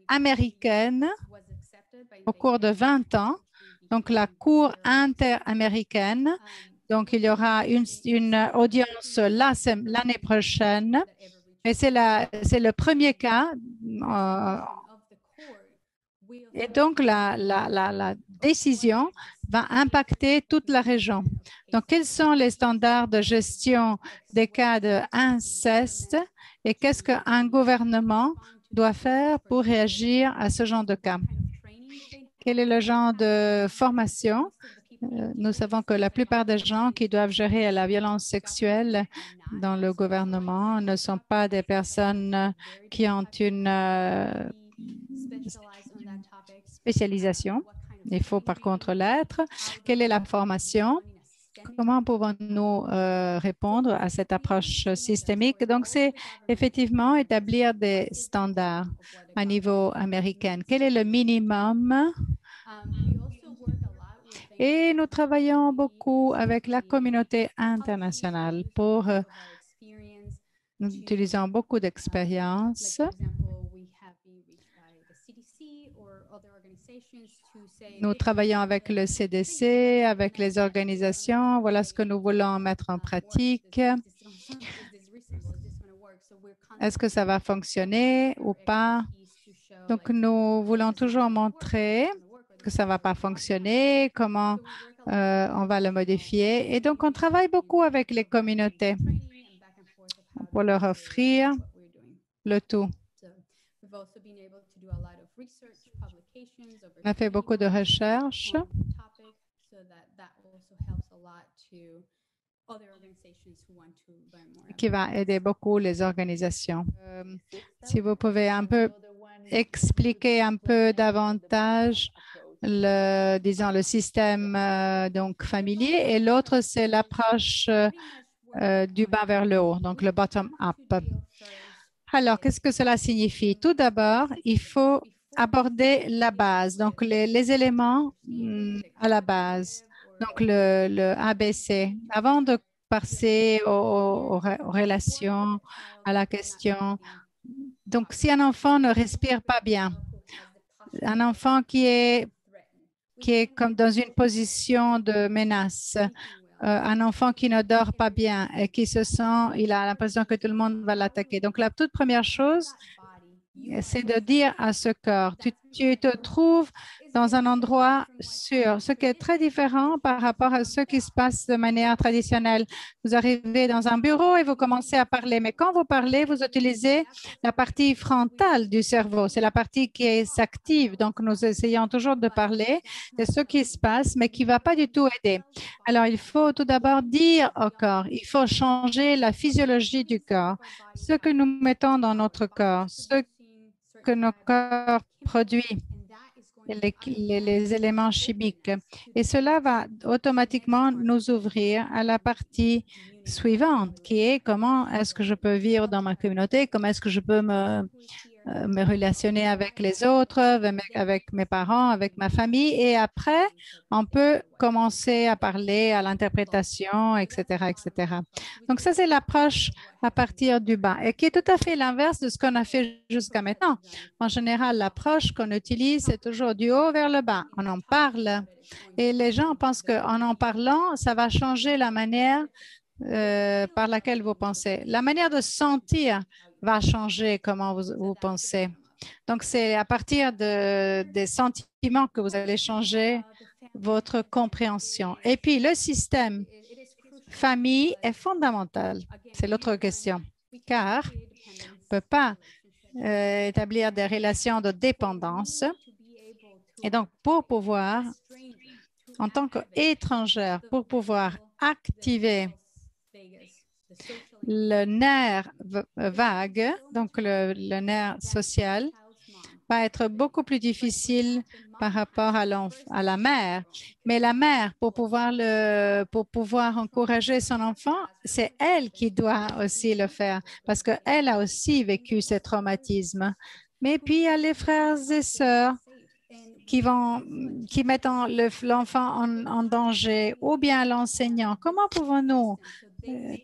[SPEAKER 1] américaine au cours de 20 ans. Donc, la Cour interaméricaine. Donc, il y aura une audience l'année prochaine. Et c'est le premier cas. Et donc, la décision va impacter toute la région. Donc, quels sont les standards de gestion des cas d'inceste et qu'est-ce qu'un gouvernement doit faire pour réagir à ce genre de cas? Quel est le genre de formation? Nous savons que la plupart des gens qui doivent gérer la violence sexuelle dans le gouvernement ne sont pas des personnes qui ont une spécialisation. Il faut par contre l'être. Quelle est la formation? Comment pouvons-nous répondre à cette approche systémique? Donc, c'est effectivement établir des standards à niveau américain. Quel est le minimum? Et nous travaillons beaucoup avec la communauté internationale nous utilisons beaucoup d'expériences. Nous travaillons avec le CDC, avec les organisations. Voilà ce que nous voulons mettre en pratique. Est-ce que ça va fonctionner ou pas? Donc, nous voulons toujours montrer que ça ne va pas fonctionner, comment on va le modifier. Et donc, on travaille beaucoup avec les communautés pour leur offrir le tout. On a fait beaucoup de recherches qui va aider beaucoup les organisations. Si vous pouvez un peu expliquer un peu davantage disons, le système donc familier et l'autre, c'est l'approche du bas vers le haut, donc le bottom-up. Alors, qu'est-ce que cela signifie? Tout d'abord, il faut aborder la base, donc les éléments à la base, donc le ABC. Avant de passer aux relations, à la question. Donc, si un enfant ne respire pas bien, un enfant qui est comme dans une position de menace, un enfant qui ne dort pas bien et qui se sent, il a l'impression que tout le monde va l'attaquer. Donc, la toute première chose, c'est de dire à ce corps, tu te trouves dans un endroit sûr, ce qui est très différent par rapport à ce qui se passe de manière traditionnelle. Vous arrivez dans un bureau et vous commencez à parler, mais quand vous parlez, vous utilisez la partie frontale du cerveau. C'est la partie qui s'active. Donc, nous essayons toujours de parler de ce qui se passe, mais qui ne va pas du tout aider. Alors, il faut tout d'abord dire au corps, il faut changer la physiologie du corps, ce que nous mettons dans notre corps, ce que nos corps produisent, les éléments chimiques. Et cela va automatiquement nous ouvrir à la partie suivante, qui est comment est-ce que je peux vivre dans ma communauté, comment est-ce que je peux me relationner avec les autres, avec mes parents, avec ma famille. Et après, on peut commencer à parler à l'interprétation, etc., etc. Donc, ça, c'est l'approche à partir du bas et qui est tout à fait l'inverse de ce qu'on a fait jusqu'à maintenant. En général, l'approche qu'on utilise, c'est toujours du haut vers le bas. On en parle et les gens pensent qu'en en parlant, ça va changer la manière par laquelle vous pensez. La manière de sentir va changer comment vous pensez. Donc, c'est à partir des sentiments que vous allez changer votre compréhension. Et puis, le système famille est fondamental. C'est l'autre question, car on ne peut pas établir des relations de dépendance. Et donc, pour pouvoir, en tant qu'étrangère, pour pouvoir activer le nerf vague, donc le nerf social, va être beaucoup plus difficile par rapport à la mère. Mais la mère, pour pouvoir encourager son enfant, c'est elle qui doit aussi le faire parce qu'elle a aussi vécu ces traumatismes. Mais puis, il y a les frères et sœurs qui mettent l'enfant en danger ou bien l'enseignant. Comment pouvons-nous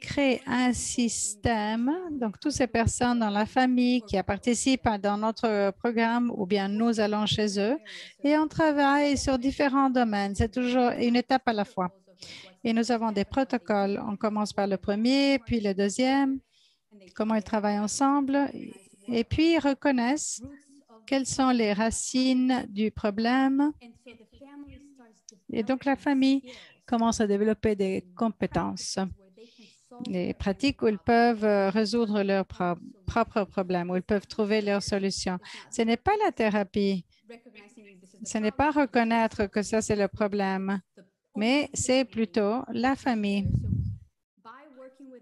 [SPEAKER 1] créer un système, donc toutes ces personnes dans la famille qui participent dans notre programme ou bien nous allons chez eux et on travaille sur différents domaines. C'est toujours une étape à la fois. Et nous avons des protocoles. On commence par le premier, puis le deuxième, comment ils travaillent ensemble et puis ils reconnaissent quelles sont les racines du problème. Et donc la famille commence à développer des compétences. Les pratiques où ils peuvent résoudre leurs propres problèmes, où ils peuvent trouver leurs solutions. Ce n'est pas la thérapie. Ce n'est pas reconnaître que ça, c'est le problème, mais c'est plutôt la famille.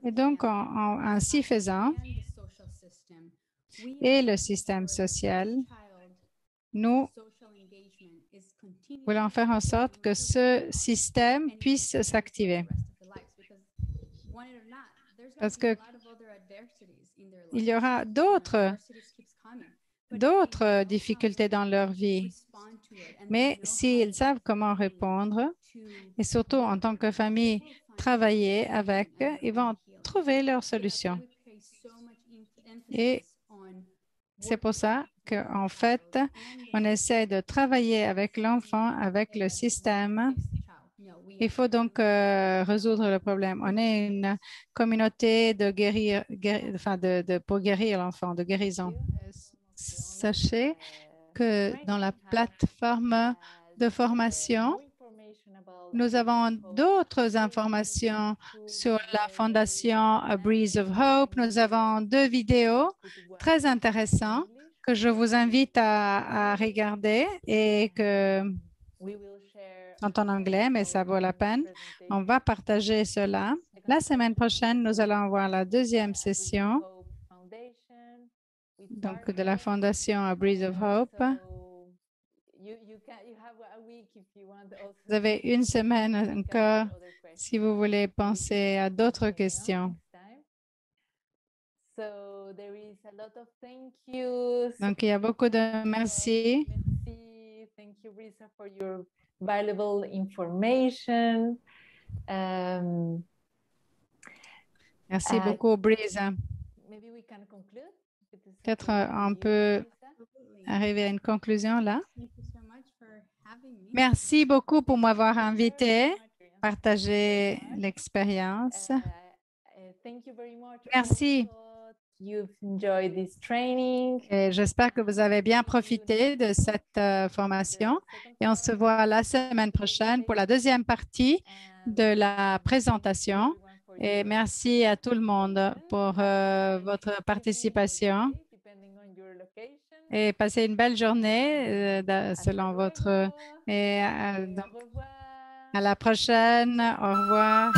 [SPEAKER 1] Et donc, en ainsi faisant, et le système social, nous voulons faire en sorte que ce système puisse s'activer. Parce qu'il y aura d'autres difficultés dans leur vie. Mais s'ils savent comment répondre, et surtout en tant que famille, travailler avec, ils vont trouver leur solution. Et c'est pour ça qu'en fait, on essaie de travailler avec l'enfant, avec le système. Il faut donc résoudre le problème. On est une communauté de pour guérir l'enfant, de guérison. Sachez que dans la plateforme de formation, nous avons d'autres informations sur la fondation A Breeze of Hope. Nous avons 2 vidéos très intéressantes que je vous invite à regarder et que sont en anglais, mais ça vaut la peine. On va partager cela. La semaine prochaine, nous allons avoir la 2e session donc de la fondation A Breeze of Hope. Vous avez une semaine encore si vous voulez penser à d'autres questions. Donc, il y a beaucoup de merci.
[SPEAKER 2] Thank you, Brisa, for your valuable information.
[SPEAKER 1] Merci beaucoup, Brisa. Peut-être on peut arriver à une conclusion là. Merci beaucoup pour m'avoir invité, partager l'expérience. Merci. Et j'espère que vous avez bien profité de cette formation et on se voit la semaine prochaine pour la 2e partie de la présentation. Et merci à tout le monde pour votre participation. Et passez une belle journée selon votre... Et donc, à la prochaine. Au revoir.